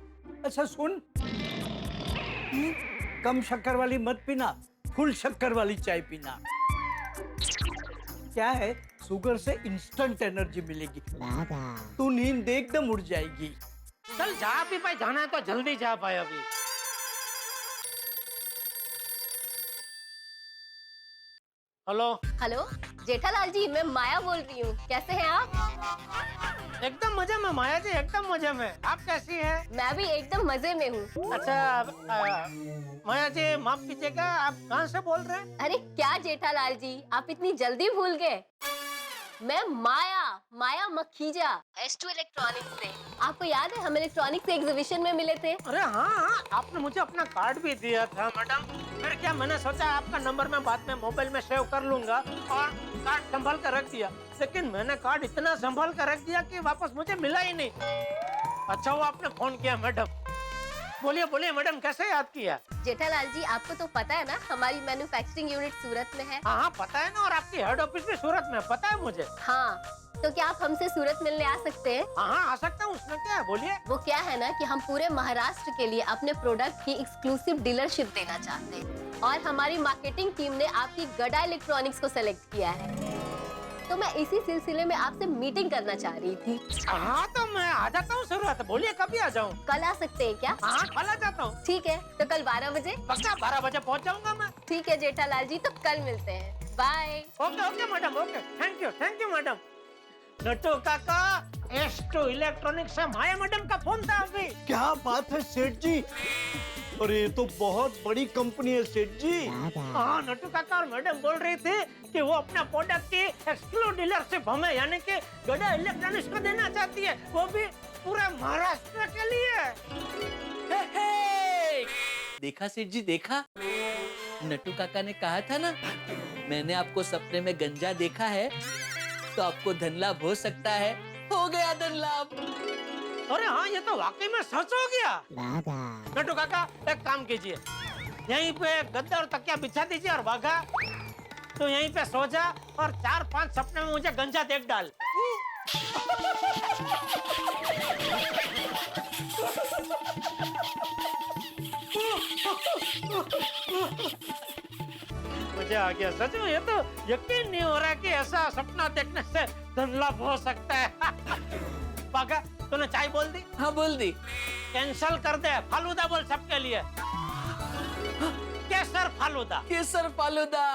अच्छा सुन, कम शक्कर वाली मत पीना, फुल शक्कर वाली चाय पीना। क्या है, शुगर से इंस्टेंट एनर्जी मिलेगी, तू नींद एकदम उड़ जाएगी। चल जा भी भाई, जाना है तो जल्दी जा भाई। अभी हेलो हेलो जेठालाल जी, मैं माया बोल रही हूँ। कैसे हैं आप? एकदम मजे में माया जी, एकदम मजे में। आप कैसी हैं? मैं भी एकदम मजे में हूँ। अच्छा माया जी, माफ कीजिएगा, आप कहाँ से बोल रहे हैं? अरे क्या जेठालाल जी, आप इतनी जल्दी भूल गए? मैं माया मखीजा, S2 इलेक्ट्रॉनिक्स से। आपको याद है हम इलेक्ट्रॉनिक्स एग्जीबिशन में मिले थे? अरे हाँ, आपने मुझे अपना कार्ड भी दिया था मैडम। फिर क्या, मैंने सोचा आपका नंबर मैं बाद में मोबाइल में सेव कर लूंगा और कार्ड संभाल कर रख दिया, लेकिन मैंने कार्ड इतना संभाल कर रख दिया कि वापस मुझे मिला ही नहीं। अच्छा हुआ आपने फोन किया मैडम। बोलिए बोलिए मैडम, कैसे याद किया? जेठालाल जी, आपको तो पता है ना हमारी मैन्युफैक्चरिंग यूनिट सूरत में है। हाँ पता है ना, और आपकी हेड ऑफिस भी सूरत में, पता है मुझे। हाँ, तो क्या आप हमसे सूरत मिलने आ सकते हैं? हाँ आ सकता हूँ, उसमें क्या है, बोलिए। वो क्या है ना कि हम पूरे महाराष्ट्र के लिए अपने प्रोडक्ट की एक्सक्लूसिव डीलरशिप देना चाहते हैं, और हमारी मार्केटिंग टीम ने आपकी गडा इलेक्ट्रॉनिक्स को सेलेक्ट किया है। तो मैं इसी सिलसिले में आपसे मीटिंग करना चाह रही थी। हाँ तो मैं आ जाता हूँ सूरत, बोलिए कभी आ जाऊँ? कल आ सकते हैं क्या? हाँ कल आ जाता हूँ। ठीक है, तो कल 12 बजे? पक्का 12 बजे पहुँच जाऊंगा मैं। ठीक है जेठालाल जी, तो कल मिलते हैं। Bye. Okay okay madam, okay, thank you madam. Natu Kaka, एस्टो इलेक्ट्रॉनिक से माया मैडम का फोन था अभी। क्या बात है सेठ जी, अरे ये तो बहुत बड़ी कंपनी है सेठ जी। हाँ, नटू काका और मैडम बोल रही थी कि वो अपना प्रोडक्ट की एक्सक्लूसिव डीलरशिप हमें यानी कि गड़ा इलेक्ट्रॉनिक्स को देना चाहती है, वो भी पूरे महाराष्ट्र के लिए। देखा सेठ जी, देखा नटू काका ने कहा था ना, मैंने आपको सपने में गंजा देखा है तो आपको धन लाभ हो सकता है। हो गया धन लाभ। अरे हाँ, ये तो वाकई में सच हो गया। नटू काका एक काम कीजिए, यहीं पे गद्दा और तकिया बिछा दीजिए और भागा तो यहीं पे सो जा और 4-5 सपने में मुझे गंजा देख डाल। मजा आ गया सच में, ये तो यकीन नहीं हो रहा कि ऐसा सपना देखने से धन लाभ हो सकता है। पाका, तूने चाय बोल दी? हाँ बोल दी। कैंसल कर दे, फालूदा बोल सबके लिए। केसर फालूदा। केसर फालूदा।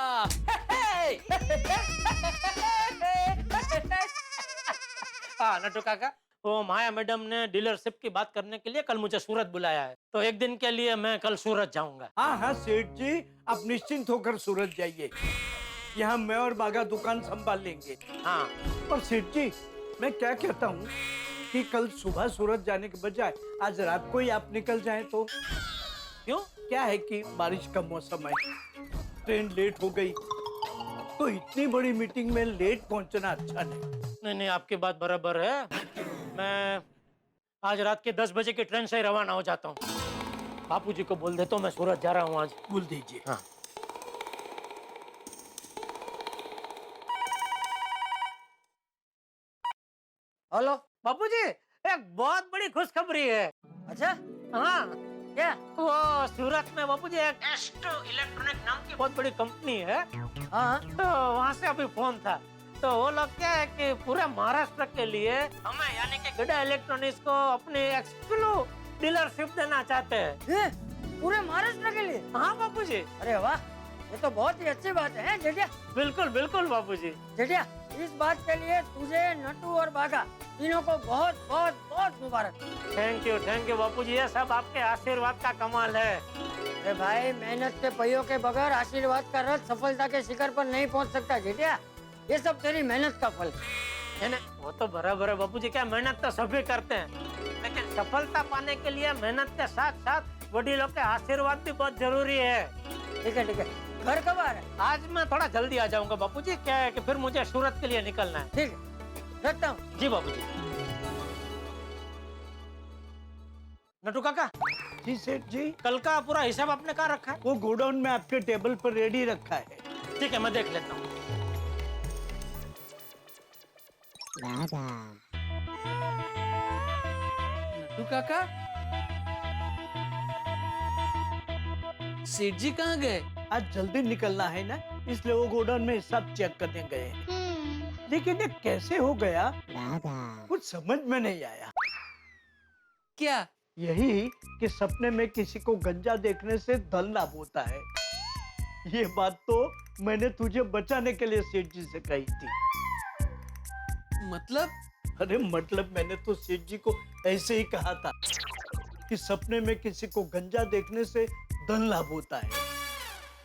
हाँ नटू काका, वो माया मैडम ने डीलरशिप की बात करने के लिए कल मुझे सूरत बुलाया है, तो एक दिन के लिए मैं कल सूरत जाऊंगा। हाँ हाँ सेठ जी, आप निश्चिंत होकर सूरत जाइए, यहाँ मैं और बागा दुकान संभाल लेंगे। हाँ, और सेठ जी मैं क्या कहता हूँ कि कल सुबह सूरत जाने के बजाय आज रात को ही आप निकल जाएं तो। क्यों? क्या है कि बारिश का मौसम है, ट्रेन लेट हो गई तो इतनी बड़ी मीटिंग में लेट पहुंचना अच्छा नहीं। नहीं, आपकी बात बराबर है। मैं आज रात के 10 बजे की ट्रेन से रवाना हो जाता हूँ। बापूजी को बोल देता हूँ मैं सूरत जा रहा हूँ आज। बोल दीजिए। हाँ। हेलो बापूजी, एक बहुत बड़ी खुशखबरी है। अच्छा? हाँ। क्या? वो सूरत में बापूजी एक एस्टो इलेक्ट्रॉनिक नाम की बहुत बड़ी कंपनी है। हाँ। तो वहाँ से अभी फोन था, तो वो लोग क्या है कि पूरे महाराष्ट्र के लिए हमें यानी कि गड़ा इलेक्ट्रॉनिक्स को अपनी एक्सक्लूसिव डीलरशिप देना चाहते हैं। पूरे महाराष्ट्र के लिए? हाँ बापूजी। अरे वाह, ये तो बहुत ही अच्छी बात है जेठिया। बिल्कुल बिल्कुल बापूजी। जेठिया, इस बात के लिए तुझे, नटू और बागा तीनों को बहुत बहुत बहुत मुबारक। थैंक यू बापूजी, ये सब आपके आशीर्वाद का कमाल है। अरे भाई, मेहनत के पहियों के बगैर आशीर्वाद का रथ सफलता के शिखर पर नहीं पहुंच सकता जेठिया, ये सब तेरी मेहनत का फल है ना। वो तो बराबर है बापूजी, क्या मेहनत तो सभी करते हैं, लेकिन सफलता पाने के लिए मेहनत के साथ साथ वडीलों के आशीर्वाद भी बहुत जरूरी है। ठीक है ठीक है, घर कब आ रहा है? आज मैं थोड़ा जल्दी आ जाऊंगा बापूजी, क्या है कि फिर मुझे सूरत के लिए निकलना है। ठीक है, रखता हूँ। जी बापूजी। नटू काका। जी सेठ जी। कल का पूरा हिसाब आपने कहाँ रखा है? वो गोडाउन में आपके टेबल पर रेडी रखा है। ठीक है, मैं देख लेता हूँ। नटू काका, सेठ जी कहाँ गए? आज जल्दी निकलना है ना, इसलिए वो गोडाउन में हिसाब चेक करने गए। लेकिन ये कैसे हो गया कुछ समझ में नहीं आया। क्या? यही कि सपने में किसी को गंजा देखने से धन लाभ होता है। ये बात तो मैंने तुझे बचाने के लिए सेठ जी से कही थी। मतलब? अरे मतलब मैंने तो सेठ जी को ऐसे ही कहा था कि सपने में किसी को गंजा देखने से धन लाभ होता है।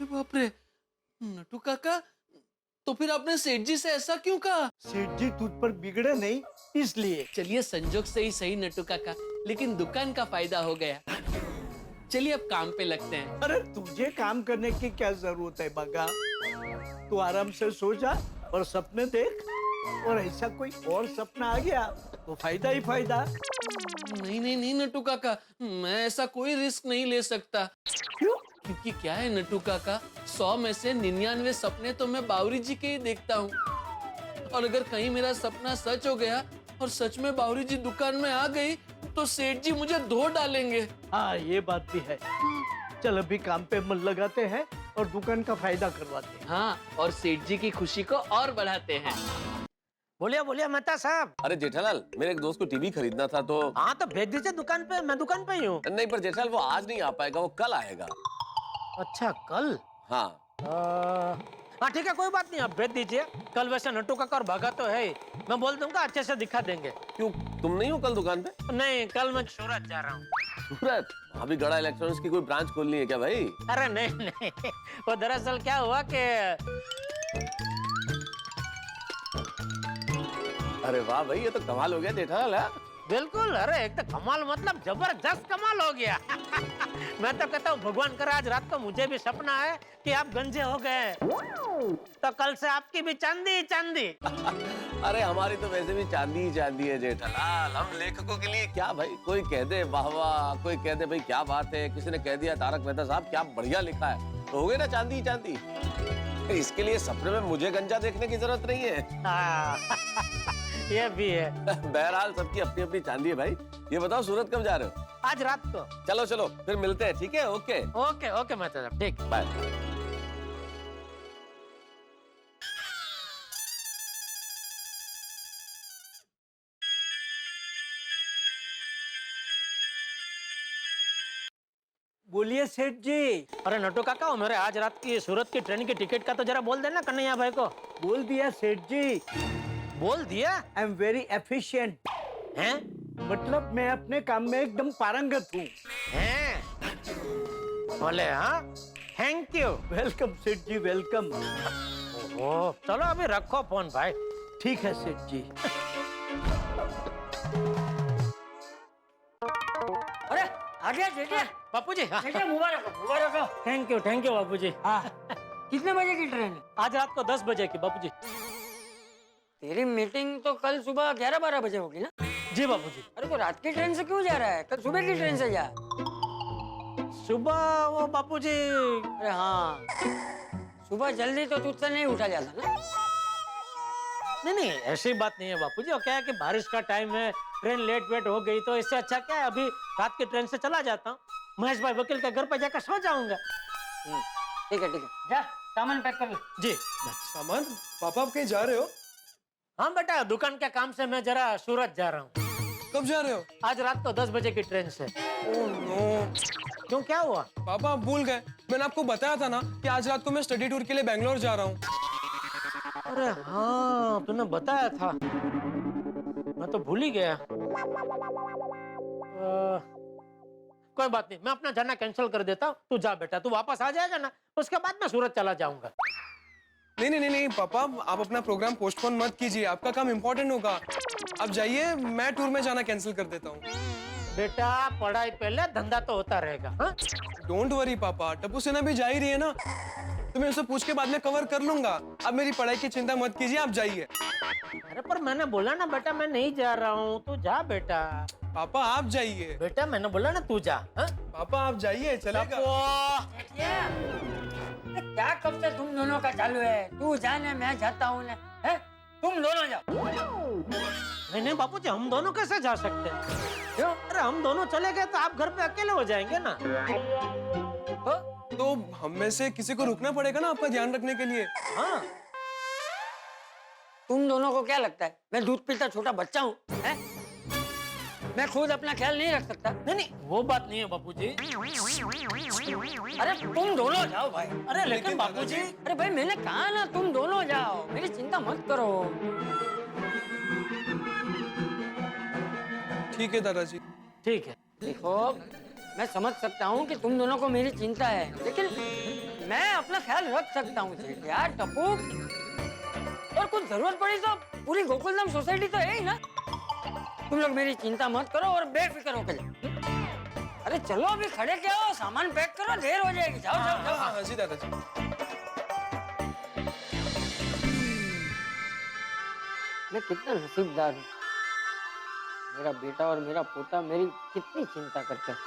बाप रे, नटू काका, तो फिर आपने सेठ जी से ऐसा क्यों कहा? सेठ जी तुझ पर बिगड़े नहीं इसलिए। चलिए, संजोग से ही सही नटू काका, लेकिन दुकान का फायदा हो गया। चलिए अब काम पे लगते हैं। अरे तुझे काम करने की क्या जरूरत है बागा, तू आराम से सो जा और सपने देख, और ऐसा कोई और सपना आ गया तो फायदा ही फायदा। नहीं नहीं नहीं नटू काका, मैं ऐसा कोई रिस्क नहीं ले सकता। क्यों? क्योंकि क्या है नटू काका, 100 में से 99 सपने तो मैं बावरी जी के ही देखता हूँ, और अगर कहीं मेरा सपना सच हो गया और सच में बावरी जी दुकान में आ गई तो सेठ जी मुझे धो डालेंगे। हाँ ये बात भी है। चल अभी काम पे मन लगाते हैं और दुकान का फायदा करवाते हैं। हाँ, और सेठ जी की खुशी को और बढ़ाते हैं। बोलिए मेहता साहब। अरे जेठालाल, मेरे एक दोस्त को टीवी खरीदना था तो। हाँ तो भेज दीजिए दुकान पे, मैं दुकान पे ही हूँ। नहीं पर जेठालाल वो आज नहीं आ पाएगा, वो कल आएगा। अच्छा कल? हाँ। हाँ ठीक है, कोई बात नहीं, आप भेज दीजिए। कल वैसे नट्टू काका और भागा तो है ही, मैं बोल दूंगा अच्छे से दिखा देंगे। क्यों, तुम नहीं हो कल दुकान पे? नहीं, कल मैं सूरत जा रहा हूँ। सूरत? अभी गड़ा इलेक्ट्रॉनिक्स की कोई ब्रांच खोलनी है क्या भाई? अरे नहीं नहीं, वो दरअसल क्या हुआ कि अरे वाह भाई, ये तो कमाल हो गया जेठालाल। है बिल्कुल, अरे एक तो कमाल मतलब जबरदस्त कमाल हो गया। मैं तो कहता हूँ भगवान करे आज रात को मुझे भी सपना है कि आप गंजे हो गए, तो कल से आपकी भी चांदी ही चांदी। अरे हमारी तो वैसे भी चांदी ही चांदी है जेठालाल। हम लेखकों के लिए क्या भाई, कोई कह दे वाह वाह, कोई कह दे भाई क्या बात है, किसी ने कह दिया तारक मेहता साहब क्या बढ़िया लिखा है, तो हो गए ना चांदी ही चांदी। इसके लिए सपने में मुझे गंजा देखने की जरूरत नहीं है। ये भी है। बहरहाल सबकी अपनी अपनी चांदी है भाई। ये बताओ सूरत कब जा रहे हो? आज रात को। चलो चलो फिर मिलते हैं, ठीक है? ओके ओके ओके मैं तो ठीक, बाय। बोलिए सेठ जी। अरे नट्टू काका, वो मेरे आज रात की सूरत की ट्रेन की टिकट का तो जरा बोल देना कन्हैया भाई को। बोल दिया सेठ जी। बोल दिया? I am very efficient. हैं? मतलब मैं अपने काम में एकदम पारंगत हूँ। हैं? बोले हाँ, थैंक यू। वेलकम सेठ जी, वेलकम। ओह, चलो अभी रखो फोन भाई। ठीक है सेठ जी। अरे आ गया जेठा। बापूजी। जेठा मुबारक हो, मुबारक हो। थैंक यू बापूजी। हाँ, कितने बजे की ट्रेन है? आज रात को 10 बजे की बापूजी। तेरी मीटिंग तो कल सुबह 11-12 बजे होगी ना? जी बापूजी। अरे तो रात की ट्रेन से क्यों जा रहा है? कल सुबह की ट्रेन से जा। सुबह वो बापूजी, अरे हाँ, सुबह जल्दी तो तुझसे नहीं उठा जाता ना। नहीं ऐसी बात नहीं है बापूजी। वो क्या है कि बारिश का टाइम है, ट्रेन लेट वेट हो गई, तो इससे अच्छा क्या है अभी रात की ट्रेन से चला जाता हूँ, महेश भाई वकील के घर पे जाकर सो जाऊंगा। ठीक है जा, सामान पैक कर ले। जी। सामान? पापा आप कहीं जा रहे हो? हाँ बेटा, दुकान के काम से मैं जरा सूरत जा रहा हूँ। कब जा रहे हो? आज रात को 10 बजे की ट्रेन से। Oh no. क्यों, क्या हुआ? पापा आप भूल गए, मैंने आपको बताया था ना कि आज रात को मैं स्टडी टूर के लिए बैंगलोर जा रहा हूँ। अरे हाँ, तूने बताया था, मैं तो भूल ही गया। कोई बात नहीं, मैं अपना जाना कैंसिल कर देता हूँ। तू जा बेटा, तू वापस आ जाएगा ना, उसके बाद मैं सूरत चला जाऊंगा। नहीं पापा, आप अपना प्रोग्राम पोस्टपोन मत कीजिए, आपका काम इम्पोर्टेंट होगा। आप जाइए, मैं टूर में जाना कैंसिल कर देता हूँ। बेटा पढ़ाई पहले, धंधा तो होता रहेगा। हाँ? डोंट वरी पापा, टप्पू सेना भी जा ही रही है ना, तो मैं उससे पूछ के बाद में कवर कर लूंगा। आप मेरी पढ़ाई की चिंता मत कीजिए, आप जाइए। अरे पर मैंने बोला ना बेटा, मैं नहीं जा रहा हूँ, तू जा बेटा। पापा आप जाइए। बेटा मैंने बोला ना तू जा। हा? पापा आप जाइए, चलेगा। क्या कब से तुम दोनों का चालू है? तू जाने मैं जाता हूँ ना, है? तुम दोनों जाओ। नहीं बापूजी, हम दोनों कैसे जा सकते हैं? क्यों? अरे हम दोनों चले गए तो आप घर पे अकेले हो जाएंगे ना। तो हम में से किसी को रुकना पड़ेगा ना आपका ध्यान रखने के लिए। हाँ। तुम दोनों को क्या लगता है मैं दूध पीता छोटा बच्चा हूँ? मैं खुद अपना ख्याल नहीं रख सकता? नहीं वो बात नहीं है बापूजी। अरे तुम दोनों जाओ भाई। अरे लेकिन बापूजी। अरे भाई मैंने कहा ना तुम दोनों जाओ, मेरी चिंता मत करो। ठीक है दादाजी। ठीक है। देखो मैं समझ सकता हूँ कि तुम दोनों को मेरी चिंता है, लेकिन मैं अपना ख्याल रख सकता हूँ यार टप्पू। और कुछ जरूरत पड़ी तो पूरी गोकुलधाम सोसाइटी तो है ही ना। तुम लोग मेरी चिंता मत करो और बेफिक्र होकर जाओ। अरे चलो अभी खड़े क्या हो, सामान पैक करो, देर हो जाएगी। जाओ जाओ जाओ। हाँ जी दादाजी। मैं कितना नसीबदार हूँ, मेरा बेटा और मेरा पोता मेरी कितनी चिंता करते हैं।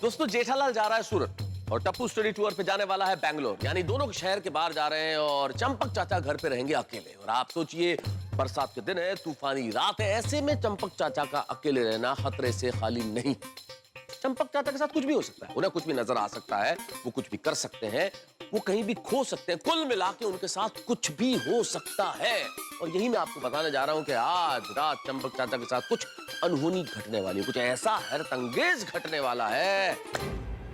दोस्तों जेठालाल जा रहा है सूरत और टप्पू स्टडी टूर पे जाने वाला है बैंगलोर, यानी दोनों शहर के बाहर जा रहे हैं और चंपक चाचा घर पे रहेंगे अकेले। और आप सोचिए बरसात के दिन है, तूफानी रात है, ऐसे में चंपक चाचा का अकेले रहना खतरे से खाली नहीं। चंपक चाचा के साथ कुछ भी हो सकता है, उन्हें कुछ भी नजर आ सकता है, वो कुछ भी कर सकते हैं, वो कहीं भी खो सकते हैं, कुल मिला के उनके साथ कुछ भी हो सकता है। और यही मैं आपको बताने जा रहा हूं कि आज रात चंपक चाचा के साथ कुछ अनहोनी घटने वाली है, कुछ ऐसा हैरतअंगेज घटने वाला है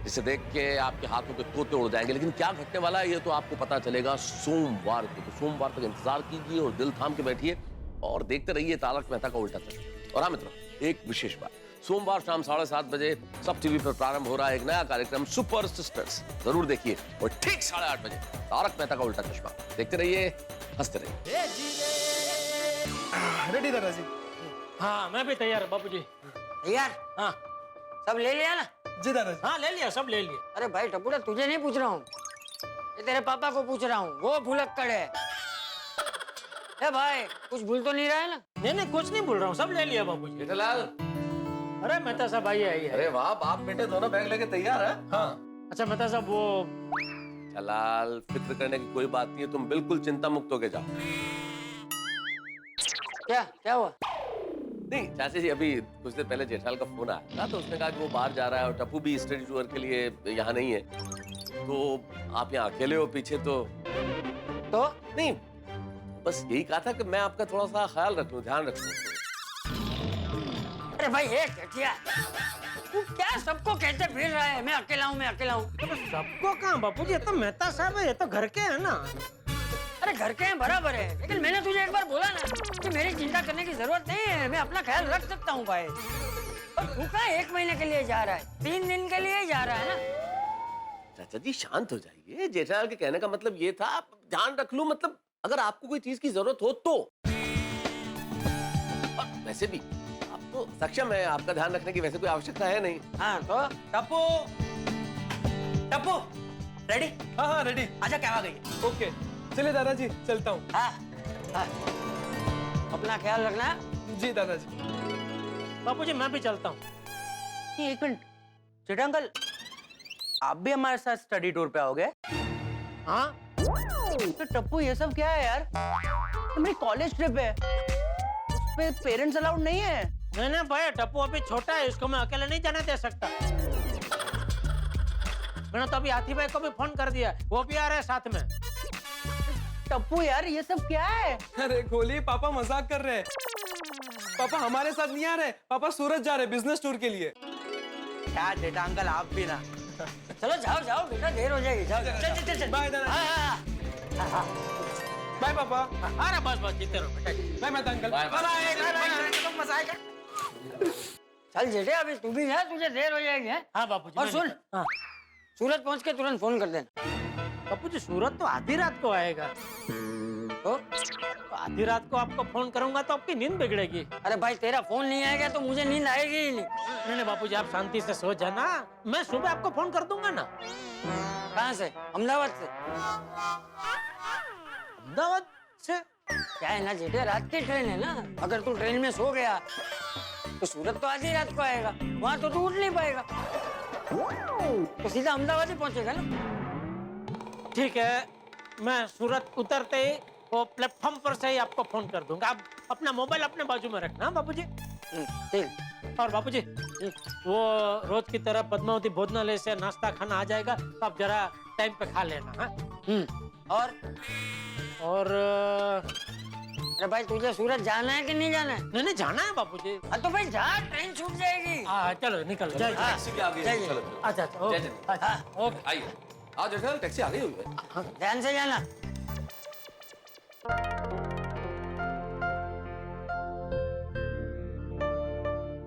जिसे देख के आपके हाथों के तोते उड़ जाएंगे। लेकिन क्या घटने वाला है ये तो आपको पता चलेगा सोमवार को। तो सोमवार तक इंतजार कीजिए और दिल थाम के बैठिए और देखते रहिए तारक मेहता का उल्टा चश्मा। और हाँ मित्रों, एक विशेष बात, सोमवार शाम 7:30 बजे सब टीवी पर प्रारंभ हो रहा है एक नया कार्यक्रम सुपर सिस्टर्स। जरूर देखिए। और ठीक 8:30 बजे तारक मेहता का उल्टा चश्मा। देखते रहिए, हंसते रहिए। रेडी दादाजी? हाँ मैं भी तैयार बाबूजी। यार हाँ सब ले लिया ना? जी दादाजी। हाँ ले लिया, सब ले लिया। अरे भाई टपुड़ा, तुझे नहीं पूछ रहा हूँ, ये तेरे पापा को पूछ रहा हूँ। वो भुलक्कड़ है। ए भाई कुछ भूल तो नहीं रहा है ना? नहीं नहीं कुछ नहीं बोल रहा हूँ, सब ले लिया बाबूजी। जेठालाल, अरे मेहता साहब आइए आइए। अरे वाह, बाप बेटे दोनों बैग लेके तैयार है। हाँ अच्छा मेहता साहब वो जलाल, फिक्र करने की कोई बात नहीं है, तुम बिल्कुल चिंता मुक्त होके जाओ। क्या हुआ? नहीं चाचा जी, अभी कुछ देर पहले जेठालाल का फोन आया था, तो उसने कहा कि वो बाहर जा रहा है और टप्पू भी स्टडी टूर के लिए यहाँ नहीं है, तो आप यहाँ अकेले हो पीछे। तो नहीं, बस यही कहा था कि मैं आपका थोड़ा सा ख्याल रख लूं, ध्यान रख लूं। अरे भाई ये क्या, तू क्या सबको कहते फिर रहा है मैं अकेला हूँ, मैं अकेला हूँ? सबको कहाँ बापूजी, ये तो मेहता साहब है, ये तो घर के है ना। अरे घर के हैं बराबर है, लेकिन मैंने तुझे एक बार बोला ना कि मेरी चिंता करने की जरूरत नहीं है, मैं अपना ख्याल रख सकता हूँ भाई। और तू कहाँ 1 महीने के लिए जा रहा है, 3 दिन के लिए जा रहा है ना? चाचा जी शांत हो जाइए। जेठालाल के कहने का मतलब ये था, आप ध्यान रख लूं, मतलब अगर आपको कोई चीज की जरूरत हो तो। और वैसे भी आप तो सक्षम है, आपका ध्यान रखने की वैसे कोई आवश्यकता है नहीं। हाँ तो टप्पू, टप्पू, रेडी? हाँ हाँ रेडी। आजा, क्या आ गई? ओके चलिए दादाजी, चलता हूँ। हाँ, अपना ख्याल रखना। जी दादाजी। बापूजी मैं भी चलता हूँ। 1 मिनट, जेठा अंकल आप भी हमारे साथ स्टडी टूर पे आओगे? हाँ तो टप्पू ये सब क्या है यार? हमारी कॉलेज ट्रिप है, उस पे पेरेंट्स अलाउड नहीं है। नहीं भाई, टप्पू अभी छोटा है, इसको मैं अकेले नहीं जाने दे सकता। मैंने तो अभी हाथी भाई को भी फोन कर दिया, वो भी आ रहे हैं साथ में। टप्पू यार ये सब क्या है? अरे खोलिए, पापा मजाक कर रहे हैं। पापा हमारे साथ नहीं आ रहे, पापा सूरत जा रहे बिजनेस टूर के लिए। क्या जेठा अंकल आप भी ना। चलो जाओ जाओ बेटा, देर हो जाएगी। जाओ चल चल। बाय दादा। बाय पापा। अरे बस जीते रहो बेटा। Bye Mehta uncle. मजा आएगा। चल जेठे, अभी तू भी जा, तुझे देर हो जाएगी। हाँ बापूजी। और सुन, हाँ सूरत पहुंच के तुरंत फोन कर देना। बापूजी सूरत तो आधी रात को आएगा, तो आधी रात को आपको फोन करूंगा तो आपकी नींद बिगड़ेगी। अरे भाई तेरा फोन नहीं आएगा तो मुझे नींद आएगी ही नहीं। नहीं बापूजी, आप शांति से सो जाना, मैं सुबह आपको फोन कर दूंगा ना। कहाँ से? अहमदाबाद से? अहमदाबाद से? क्या है ना जेठे, रात की ट्रेन है ना, अगर तू ट्रेन में सो गया तो सूरत तो आधी रात को आएगा, वहाँ तो तू उठ नहीं पाएगा, तो सीधा अहमदाबाद ही पहुंचेगा ना। ठीक है, मैं सूरत उतरते ही वो प्लेटफॉर्म पर से ही आपको फोन कर दूंगा। आप अपना मोबाइल अपने बाजू में रखना बाबूजी। ठीक। और बाबूजी वो रोज की तरह पद्मावती भोजनालय से नाश्ता खाना आ जाएगा, तो आप जरा टाइम पे खा लेना। हाँ और अरे भाई तुझे सूरत जाना है कि नहीं जाना है? नहीं जाना है बाबूजी। तो भाई जा, ट्रेन छूट जाएगी। हाँ चलो निकलो। टैक्सी भी आ गई है, चलो चलो। अच्छा ओके। आइए, आओ जेठालाल, टैक्सी आ गई हुई है। ध्यान से जाना।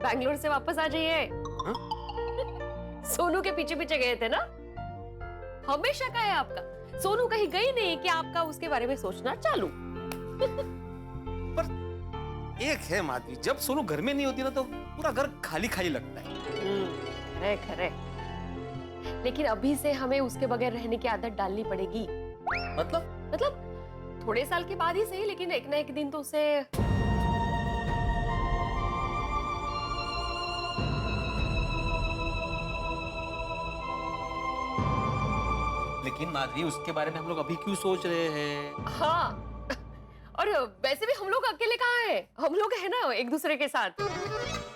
बैंगलोर से वापस आ जाइए। सोनू के पीछे पीछे गए थे ना? हमेशा का है आपका, सोनू कहीं गई नहीं कि आपका उसके बारे में सोचना चालू। पर एक है माधवी, जब सोनू घर में नहीं होती ना तो पूरा घर खाली खाली लगता है। खरे खरे, लेकिन अभी से हमें उसके बगैर रहने की आदत डालनी पड़ेगी। मतलब थोड़े साल के बाद ही सही, लेकिन एक ना एक दिन तो उसे लेकिन माधवी, उसके बारे में हम लोग अभी क्यों सोच रहे हैं? हाँ, और वैसे भी हम लोग अकेले कहाँ हैं? हम लोग है ना एक दूसरे के साथ।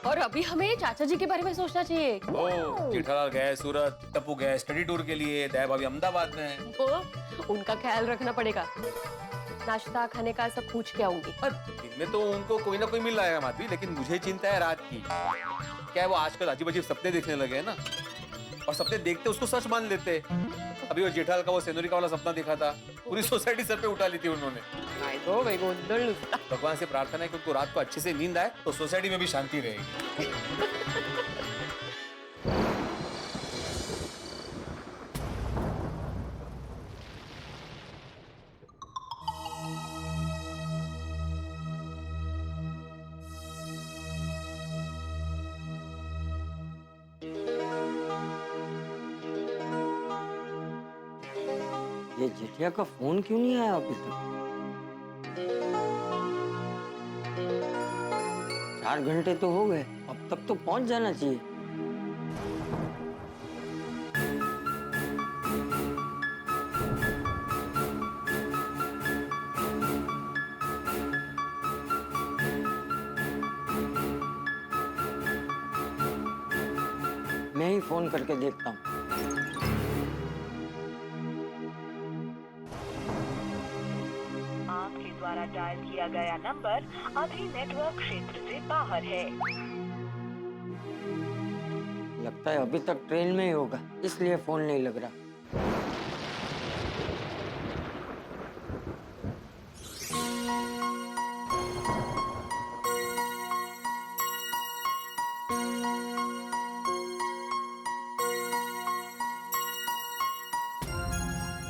और अभी हमें चाचा जी के बारे में सोचना चाहिए। ओ, जेठालाल गए सूरत, टप्पू गए स्टडी टूर के लिए, दया भाभी अहमदाबाद में है। वो उनका ख्याल रखना पड़ेगा। नाश्ता खाने का सब पूछ के आऊंगी। इनमें तो उनको कोई ना कोई मिल जाएगा माधवी, लेकिन मुझे चिंता है रात की। क्या है वो आजकल अजीब अजीब सपने देखने लगे हैं ना, और सपने देखते उसको सच मान लेते। अभी वो जेठालाल का वो सेनोरी का वाला सपना देखा था, पूरी सोसाइटी सर पे उठा ली थी उन्होंने। भगवान से प्रार्थना है कि उनको रात को अच्छे से नींद आए तो सोसाइटी में भी शांति रहेगी। ये जेठिया का फोन क्यों नहीं आया अभी तक? 4 घंटे तो हो गए, अब तक तो पहुंच जाना चाहिए। मैं ही फोन करके देखता हूँ। आपके द्वारा डायल किया गया नंबर अभी नेटवर्क क्षेत्र से बाहर है। लगता है अभी तक ट्रेन में ही होगा, इसलिए फोन नहीं लग रहा।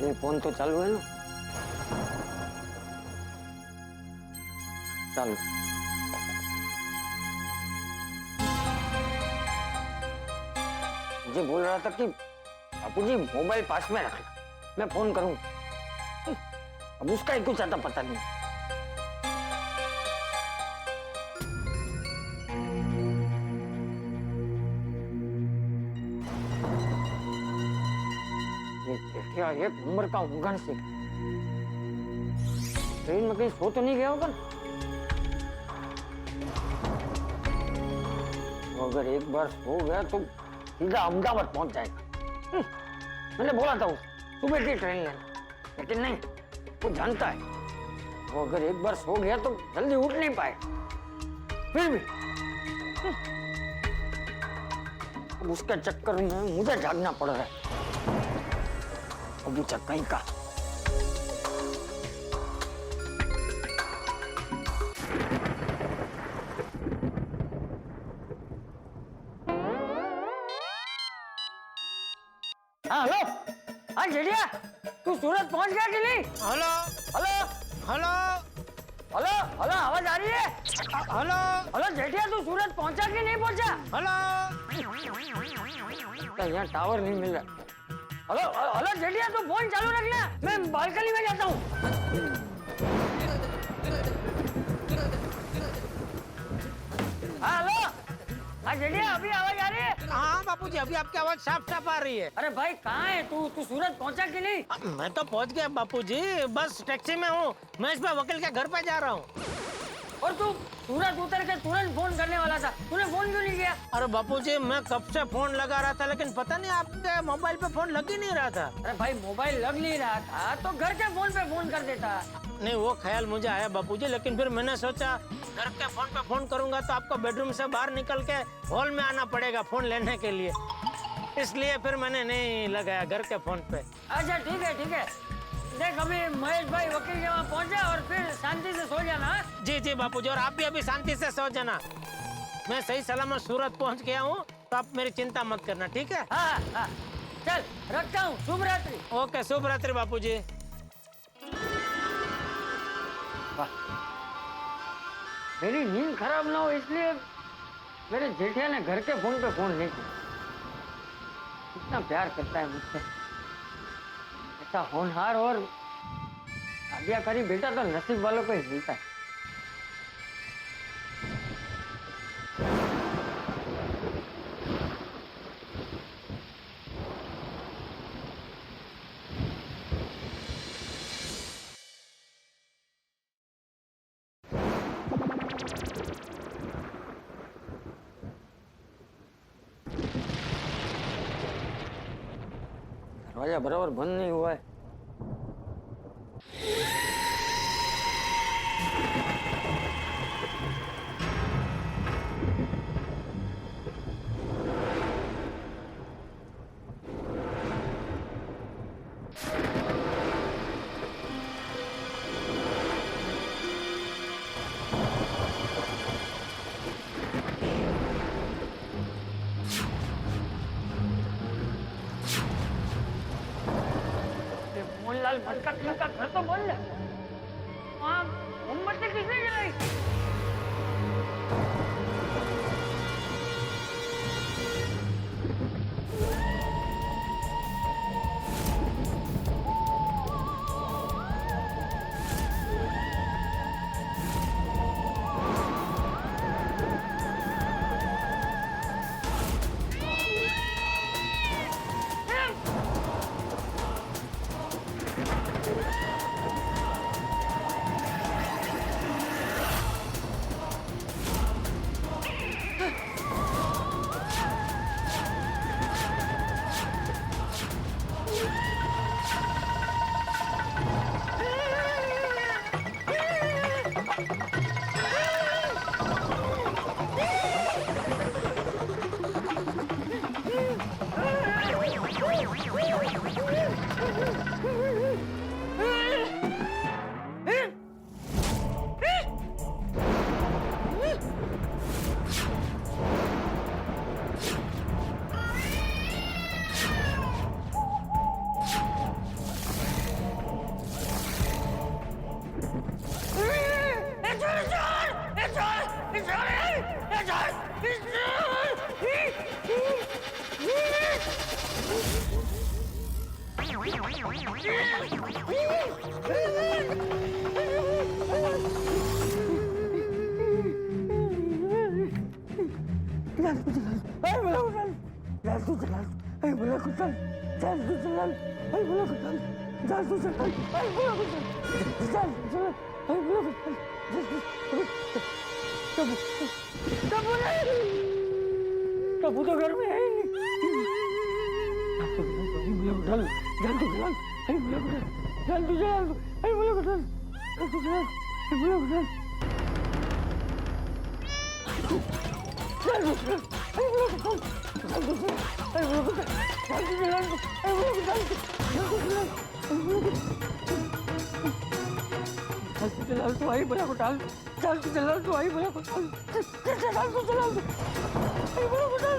ये फोन तो चालू है ना? चालू। मुझे बोल रहा था कि बापूजी मोबाइल पास में रखना, मैं फोन करूं। अब उसका ही कुछ आता पता नहीं। ये जेठिया एक नंबर का उंगन से ट्रेन में कहीं सो तो नहीं गया होगा ना? अगर एक बार सो गया तो सीधा अहमदाबाद पहुंच जाएगा। मैंने बोला था उसे सुबह की ट्रेन लेना, लेकिन नहीं, वो जानता है वो अगर एक बार सो गया तो जल्दी उठ नहीं पाए। फिर भी अब उसके चक्कर में मुझे जागना पड़ रहा है। अभी तक कहीं का हेलो। हाँ जेठिया, तू सूरत पहुंच गया कि नहीं? Hello hello hello hello hello, आवाज आ रही है? हेलो हेलो जेठिया, तू सूरत पहुंचा कि नहीं पहुंचा? हेलो। तो यहाँ टावर नहीं मिल रहा। हेलो हेलो जेठिया, तू फोन चालू रखना, मैं बालकनी में जाता हूँ। हेलो। हाँ जेठिया, अभी आवाज आ रही है? हाँ बापूजी, अभी आपकी आवाज साफ साफ आ रही है। अरे भाई कहाँ है तू? तू सूरत पहुंचा कि नहीं? मैं तो पहुंच गया बापूजी, बस टैक्सी में हूँ। मैं इस बार वकील के घर पे जा रहा हूँ। और तू सूरत उतर के तुरंत फोन करने वाला था, तूने फोन क्यों नहीं किया? अरे बापूजी, मैं कब से फोन लगा रहा था, लेकिन पता नहीं आपके मोबाइल पे फोन लग ही नहीं रहा था। अरे भाई मोबाइल लग नहीं रहा था तो घर के फोन पे फोन कर देता। नहीं, वो ख्याल मुझे आया बापूजी, लेकिन फिर मैंने सोचा घर के फोन पे फोन करूंगा तो आपको बेडरूम से बाहर निकल के हॉल में आना पड़ेगा फोन लेने के लिए, इसलिए फिर मैंने नहीं लगाया घर के फोन पे। अच्छा ठीक है ठीक है, देख अभी महेश भाई वकील के वहाँ पहुँचा और फिर शांति से सो जाना। जी जी बापूजी, और आप भी अभी शांति से सो जाना। मैं सही सलामत सूरत पहुँच गया हूँ, तो आप मेरी चिंता मत करना, ठीक है? हाँ हाँ, चल रखता हूँ, शुभ रात्रि। ओके, शुभ रात्रि बापूजी। मेरी नींद खराब ना हो इसलिए मेरे जेठिया ने घर के फोन पे फोन नहीं किया। कितना प्यार करता है मुझसे, ऐसा होनहार और आज्ञाकारी बेटा तो नसीब वालों को ही मिलता है। दरवाजा बराबर बंद नहीं हुआ है। टप्पू तो घर में है ही नहीं। जल जल तो जल, अरे बोला कुछ जल तो जल, अरे बोला कुछ जल तो जल, अरे बोला कुछ जल तो जल, अरे बोला कुछ जल तो जल, अरे बोला कुछ जल तो जल, अरे बोला कुछ जल तो जल, जल तो जल तो आई बोला कुछ जल, जल तो जल तो आई बोला कुछ जल, जल तो जल, अरे बोला कुछ जल,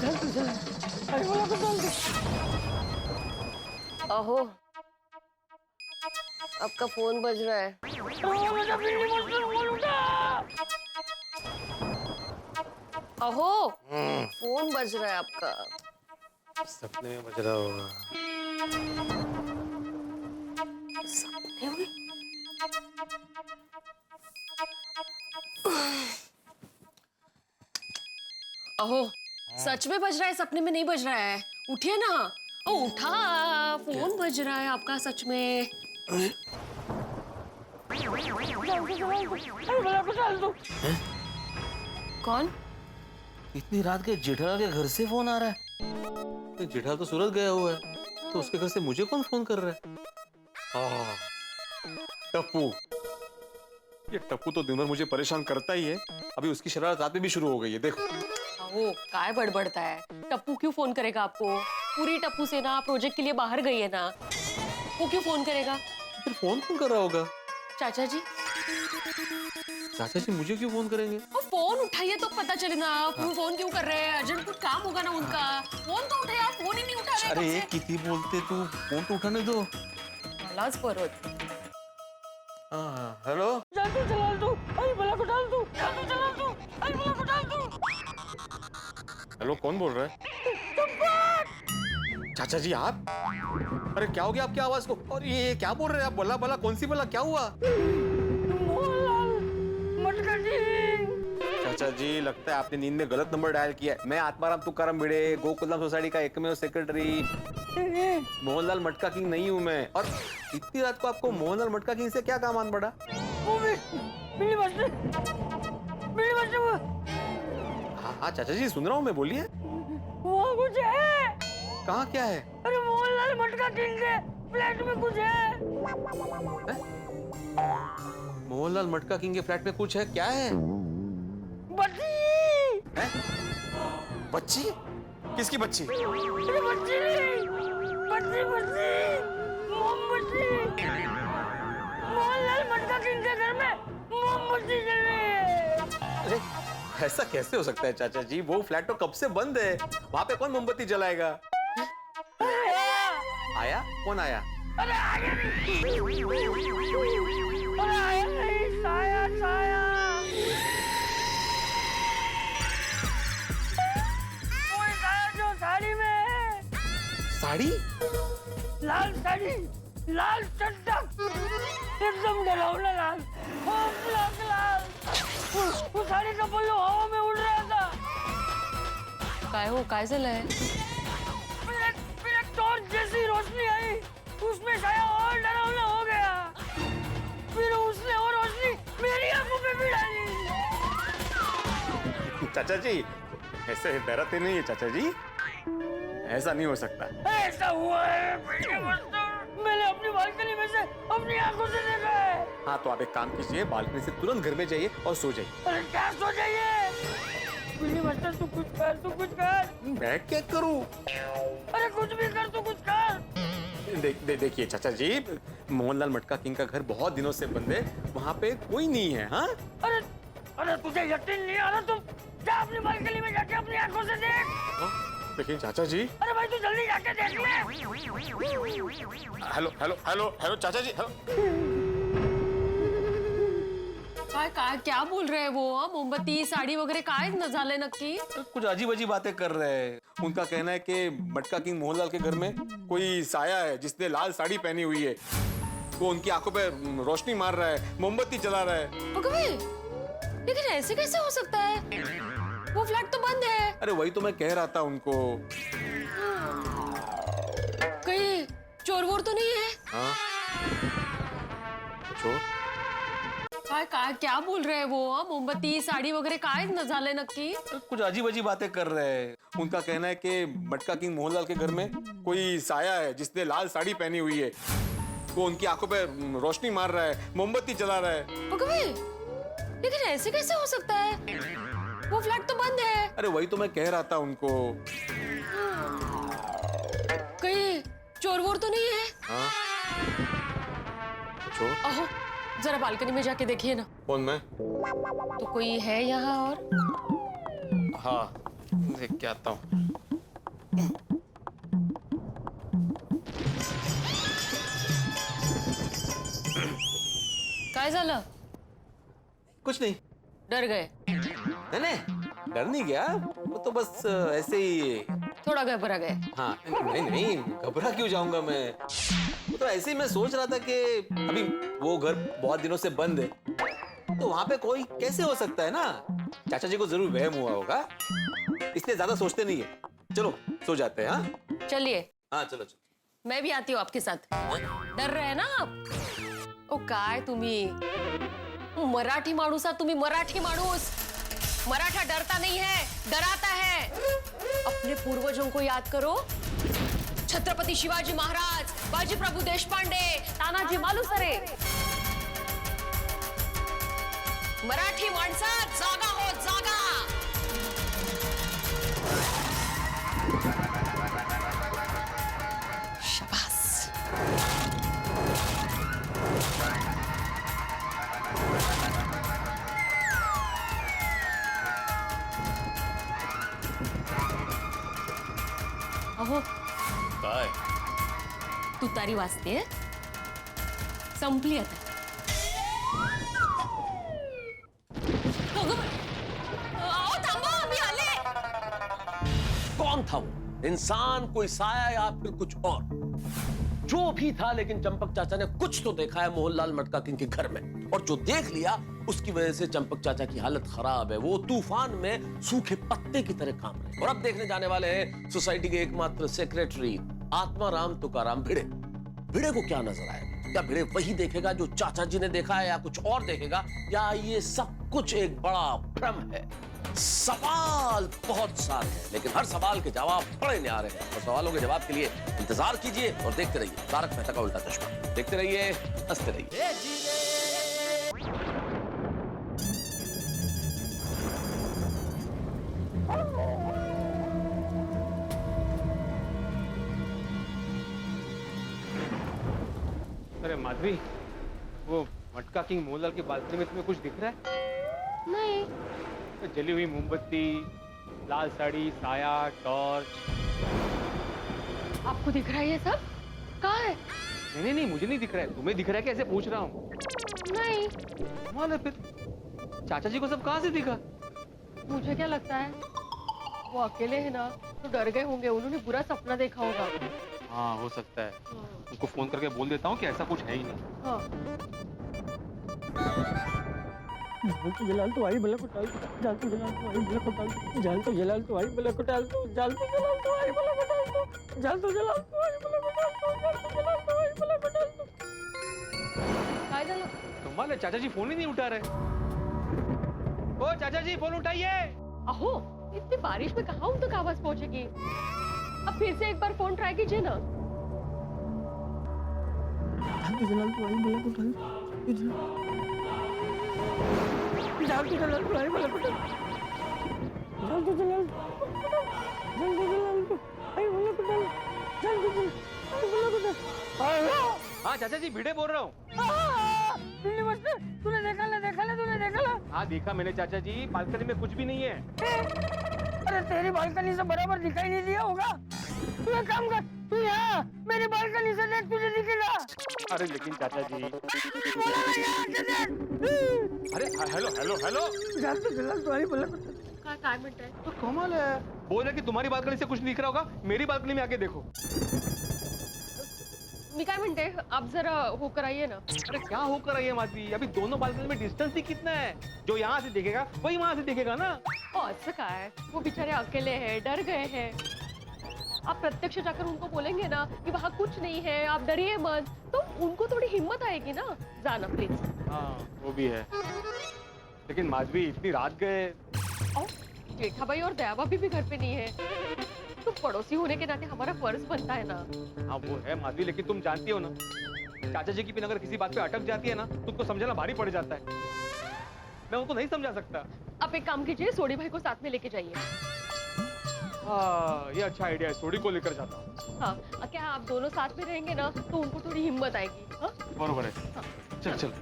जल तो जल, अरे बोला अहो, आपका फोन बज रहा है। अहो, फोन बज रहा है आपका। सपने में बज रहा होगा। सपने में? अहो, सच में बज रहा है, सपने में नहीं बज रहा है। उठिए ना। ओ उठा, फोन बज रहा है आपका सच में। कौन? इतनी रात के जेठालाल के घर से फोन आ रहा है? जेठालाल तो सूरत गया हुआ है, तो उसके घर से मुझे कौन फोन कर रहा है? टप्पू। ये टप्पू तो दिन भर मुझे परेशान करता ही है। अभी उसकी शरारत रात में भी शुरू हो गई है, देखो। अहो, काय बड़बड़ता है? टप्पू क्यों फोन करेगा आपको? पूरी टप्पू सेना प्रोजेक्ट के लिए बाहर गई है ना, वो क्यों फोन करेगा? फिर फोन कौन कर रहा होगा? चाचा जी। चाचा जी मुझे क्यों फोन करेंगे? फोन उठाइए तो पता चले ना, फोन क्यों कर रहे हैं? अर्जेंट कुछ काम होगा ना उनका। फोन तो उठाइए, आप फोन ही नहीं उठा रहे। अरे कितनी बोलते तू, फोन तो उठाने दो। लाज परवत। हेलो। जल्दी चला दो, अरे बोला को डाल दो, जल्दी चला दो, अरे बोला को डाल दो। हेलो, कौन बोल रहा है? चाचा जी आप? अरे क्या हो गया आपकी आवाज को? और ये क्या बोल रहे हैं आप? बला बला, कौन सी बला, क्या हुआ? चाचा जी लगता है आपने नींद में गलत नंबर डायल किया है। मैं आत्माराम तुकाराम भिड़े, गोकुलधाम सोसाइटी का एकमेव सेक्रेटरी मोहनलाल मटका किंग नहीं हूँ मैं। और इतनी रात को आपको मोहनलाल मटका किंग से क्या काम आन पड़ा? हाँ हाँ चाचा जी सुन रहा हूँ मैं, बोलिए। वहाँ कुछ है। कहाँ क्या है? अरे मोहनलाल मटका किंग के फ्लैट में कुछ है। मोहनलाल मटका किंग के फ्लैट में कुछ है? क्या है? बच्ची है? बच्ची? किसकी बच्ची? अरे बच्ची नहीं, बच्ची बच्ची, मोमबत्ती। मोहनलाल मटका किंग के घर में मोमबत्ती जल रही है। अरे ऐसा कैसे हो सकता है चाचा जी? वो फ्लैट तो कब से बंद है, वहाँ पे कौन मोमबत्ती जलाएगा? आया? कौन आया? अरे आया नहीं, अरे आया नहीं, साया साया। कोई साया जो साड़ी में है। साड़ी? लाल साड़ी, लाल चड्डा, एकदम डरावना लाल, ब्लैक लाल। वो साड़ी का पल्लू हवा में उड़ रहा था। काय हो, काय झालंय? उसमें साया और डरावना हो गया। फिर उसने और रोशनी मेरी आंखों पे भी डाली। चाचा जी ऐसे डरते नहीं है चाचा जी, ऐसा नहीं हो सकता। ऐसा हुआ है, मैंने अपनी बालकनी में से अपनी आंखों से देखा है। हाँ तो आप एक काम कीजिए, बालकनी से तुरंत घर में जाइए और सो जाइए। अरे क्या सो जाइए? मास्टर तू कुछ कर, तू कुछ कर। मैं क्या करूं? अरे कुछ भी कर, तू कुछ कर। देखिए चाचा जी, मोहनलाल मटका किंग का घर बहुत दिनों से बंद है, वहाँ पे कोई नहीं है। हाँ अरे अरे तुझे यकीन नहीं आ रहा? तुम जा अपनी बालकनी में जाके अपनी आंखों से देख। लेकिन चाचा जी। अरे भाई तू जल्दी जाके देख ले। हेलो हेलो हेलो हेलो चाचा जी, हेलो। क्या बोल रहे हैं वो? मोमबत्ती साड़ी वगैरह काय न झाले नक्की? कुछ अजीब अजीब बातें कर रहे हैं। उनका कहना है कि मटका किंग मोहनलाल के घर में कोई साया है जिसने लाल साड़ी पहनी हुई है, वो उनकी आंखों पे रोशनी मार रहा है, मोमबत्ती जला रहा है। लेकिन ऐसे कैसे हो सकता है? वो फ्लैट तो बंद है। अरे वही तो मैं कह रहा था उनको। कहीं चोर वोर तो नहीं है? हाँ चोर? क्या बोल रहे हैं वो? मोमबत्ती साड़ी वगैरह काय न झाले नक्की? कुछ अजीब अजीब बातें कर रहे हैं। उनका कहना है कि मटका किंग मोहनलाल के घर में कोई साया है जिसने लाल साड़ी पहनी हुई है, वो उनकी आंखों पे रोशनी मार रहा है, मोमबत्ती जला रहा है। लेकिन ऐसे कैसे हो सकता है? वो फ्लैट तो बंद है। अरे वही तो मैं कह रहा था उनको। कहीं चोर वोर तो नहीं है? हाँ चोर? अहो जरा बालकनी में जाके देखिए ना। कौन मैं? तो कोई है यहाँ और? हाँ देख के आता हूँ। काय झालं? कुछ नहीं। डर गए? नहीं डर नहीं गया, वो तो बस ऐसे ही थोड़ा घबरा गए? हाँ नहीं घबरा क्यों जाऊंगा मैं, वो तो ऐसे ही मैं सोच रहा था कि अभी वो घर बहुत दिनों से बंद है, तो वहां पे कोई कैसे हो सकता है ना। चाचा जी को जरूर वहम हुआ होगा, इसलिए ज्यादा सोचते नहीं है। चलो सो जाते हैं। हाँ चलिए। हाँ चलो चलो। मैं भी आती हूँ आपके साथ। डर रहे हैं ना आप? ओ काय तुम्ही मराठी माणूस आहात, तुम्ही मराठी माणूस। मराठा डरता नहीं है, डराता है। अपने पूर्वजों को याद करो, छत्रपति शिवाजी महाराज, बाजी प्रभु देशपांडे, तानाजी मालुसरे। मराठी माणसा जागा हो, जागा। शाबास। अहो काय? तुतारी वाजते, संपली आता। अहो थांबा, मी आले। कौन था वो? इंसान, कोई साया या फिर कुछ और? जो भी था, लेकिन चंपक चाचा ने कुछ तो देखा है मोहनलाल मटका किंग के घर में, और जो देख लिया उसकी वजह से चंपक चाचा की हालत खराब है। वो तूफान में सूखे पत्ते की तरह काम रहे। और अब देखने जाने वाले हैं सोसाइटी के एकमात्र सेक्रेटरी आत्माराम तुकाराम भिड़े। भिड़े को क्या नजर आएगा? क्या भिड़े वही देखेगा जो चाचा जी ने देखा है, या कुछ और देखेगा, या ये सब कुछ एक बड़ा भ्रम है? सवाल बहुत सारे हैं, लेकिन हर सवाल के जवाब बड़े न्यारे हैं। और सवालों के जवाब के लिए इंतजार कीजिए और देखते रहिए तारक मेहता का उल्टा चश्मा। देखते रहिए, हंसते रहिए। अरे माधवी, वो मटका किंग मोहनलाल की बालकनी में तुम्हें कुछ दिख रहा है? नहीं। तो जली हुई मोमबत्ती, लाल साड़ी, साया, टॉर्च। आपको दिख रहा है ये सब? कहाँ है? नहीं, मुझे नहीं दिख रहा है। तुम्हें दिख रहा है? कैसे पूछ रहा हूँ। नहीं। कमाल है फिर। चाचा जी को सब कहाँ से दिखा? मुझे क्या लगता है, वो अकेले है ना, तो डर गए होंगे, उन्होंने बुरा सपना देखा होगा। हाँ हो सकता है। उनको फोन करके बोल देता हूँ कि ऐसा कुछ है ही नहीं। हाँ। जलाल तो आई भला कुटाल, जाल तो जलाल तो आई भला कुटाल, जाल तो जलाल तो आई भला कुटाल, जाल तो जलाल तो आई भला कुटाल, जाल तो जलाल तो आई भला कुटाल, जाल तो जलाल तो आई भला कमाल है, चाचा जी फोन ही नहीं उठा रहे। ओ चाचा जी फोन उठाइए। अहो, इतनी बारिश में कहाँ उन तक आवाज पहुंचेगी? अब फिर से एक बार फोन ट्राई कीजिए ना। हाँ चाचा जी भिड़े बोल रहा हूँ। तूने देखा ना? हाँ देखा मैंने चाचा जी, बालकनी में कुछ भी नहीं है। अरे तेरी बालकनी से बराबर दिखाई नहीं दिया होगा। तू एक काम कर, तू यहाँ मेरी बालकनी से देख, तुझे दिखेगा। अरे लेकिन चाचा जी। अरे हेलो हेलो हेलो। काय म्हणताय? तो कमाल है, बोल रहे कि तुम्हारी बालकनी से कुछ दिख रहा होगा, मेरी बालकनी में आके देखो। मी काय म्हणते, आप जरा होकर आइए ना। अरे क्या होकर आई है माधवी, अभी दोनों बालकनी में डिस्टेंस ही कितना है? जो यहाँ से देखेगा वही वहाँ से देखेगा ना। असं काय, वो बेचारे अकेले हैं, डर गए हैं। आप प्रत्यक्ष जाकर उनको बोलेंगे ना कि वहाँ कुछ नहीं है, आप डरिए मत, तो उनको थोड़ी हिम्मत आएगी ना। जाना प्लीज। हाँ वो भी है, लेकिन माधवी इतनी रात गए। जेठा भाई और दया भाभी भी घर पे नहीं है, तो पड़ोसी होने के नाते हमारा फर्ज बनता है ना। हाँ वो है माधवी, लेकिन तुम जानती हो ना, चाचा जी की पिन अगर किसी बात पे अटक जाती है ना तो उनको समझाना भारी पड़ जाता है। मैं उनको नहीं समझा सकता। आप एक काम कीजिए, सोडी भाई को साथ में लेके जाइए। हाँ ये अच्छा आइडिया है, सोडी को लेकर जाता हूँ। हाँ, क्या आप दोनों साथ में रहेंगे ना तो उनको थोड़ी हिम्मत आएगी। हाँ? बरोबर है। हाँ। चल चल।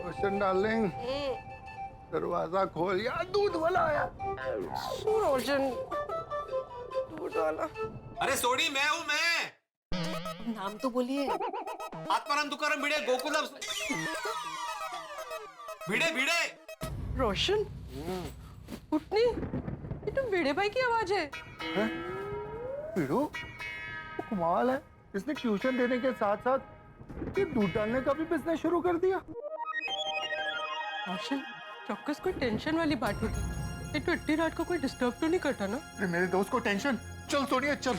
रोशन डार्लिंग, दरवाजा खोल यार, दूध वाला आया। रोशन, दूध वाला। अरे सोडी मैं हूँ मैं। नाम तो बोलिए। आत्माराम तुकाराम भिड़े गोकुलम भिड़े भिड़े। रोशन, उठनी, ये तो भिड़े भाई की आवाज है। भिड़ू, वो कमाल है, इसने ट्यूशन देने के साथ साथ ये दूध डालने का भी बिजनेस शुरू कर दिया। रोशन, चौक्कस कोई टेंशन वाली बात होगी। ये तो इतनी रात को कोई डिस्टर्ब तो नहीं करता ना? अरे मेरे दोस्त को टेंशन। चल सोनिया चल।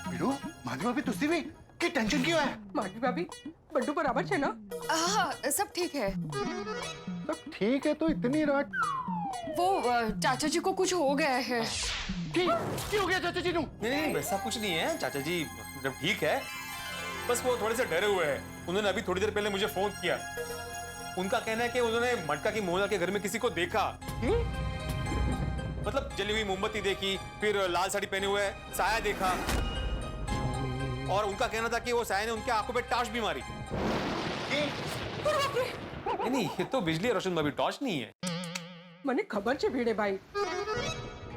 भिड़ू, माधवी भाभी तुझसे भी की टेंशन क्यों है? माधवी भाभी, बड्डू बराबर है ना? हाँ सब ठीक है। सब ठीक है तो इतनी रात? वो चाचा जी को कुछ हो गया है। क्या हो गया चाचा जी को? नहीं वैसा कुछ नहीं है चाचा जी, मतलब ठीक है, बस वो थोड़े से डरे हुए हैं। उन्होंने अभी थोड़ी देर पहले मुझे फोन किया। उनका कहना है कि उन्होंने मटका की मोहल्ला के घर में किसी को देखा। मतलब जली हुई मोमबत्ती देखी, फिर लाल साड़ी पहने हुए साया देखा, और उनका कहना था कि वो साया ने उनके आंखों पे टॉर्च भी मारी। नहीं ये तो बिजली है रोशन भाभी, टॉर्च नहीं है। मैंने खबर छे भिड़े भाई,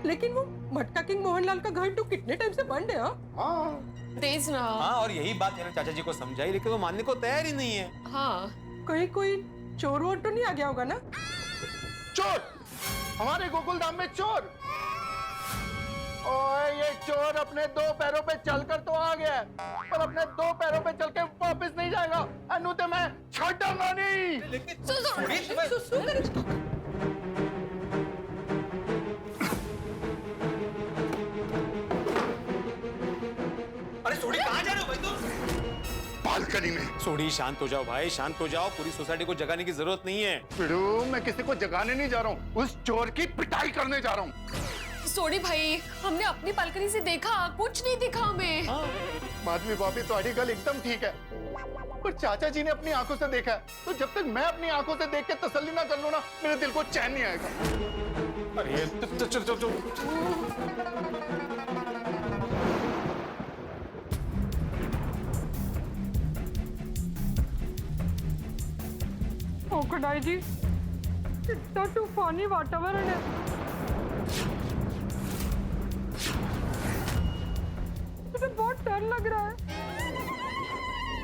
लेकिन वो मटका किंग मोहनलाल का घर तो कितने टाइम से बंद है। हाँ तेज ना। हाँ और यही बात मैंने चाचा जी को समझाई, लेकिन वो मानने को तैयार ही नहीं है। हाँ, कहीं कोई चोर वोर तो नहीं आ गया होगा ना? चोर? हमारे गोकुल धाम में चोर? ओए ये चोर अपने दो पैरों पे चलकर तो आ गया, पर अपने दो पैरों पे चल के वापस नहीं जाएगा। अनु तो मैं छोड़ूंगा नहीं। अरे सोडी कहाँ जा रहे हो भाई तुम? बालकनी में। सोडी शांत हो जाओ भाई, शांत हो जाओ, पूरी सोसाइटी को जगाने की जरूरत नहीं है। भिड़ू, मैं किसी को जगाने नहीं जा रहा हूँ, उस चोर की पिटाई करने जा रहा हूँ। सोडी भाई, हमने अपनी बालकनी से देखा, कुछ नहीं दिखा हमें। माधवी भाभी तुम्हारी गल एकदम ठीक है, पर चाचा जी ने अपनी आंखों से देखा है, तो जब तक मैं अपनी आंखों से देख के तसल्ली ना कर लूं ना, मेरे दिल को चैन नहीं आएगा। अरे चल चल चल चल। ओकडाई जी, इतना तूफानी वातावरण है, मुझे बहुत डर लग रहा है।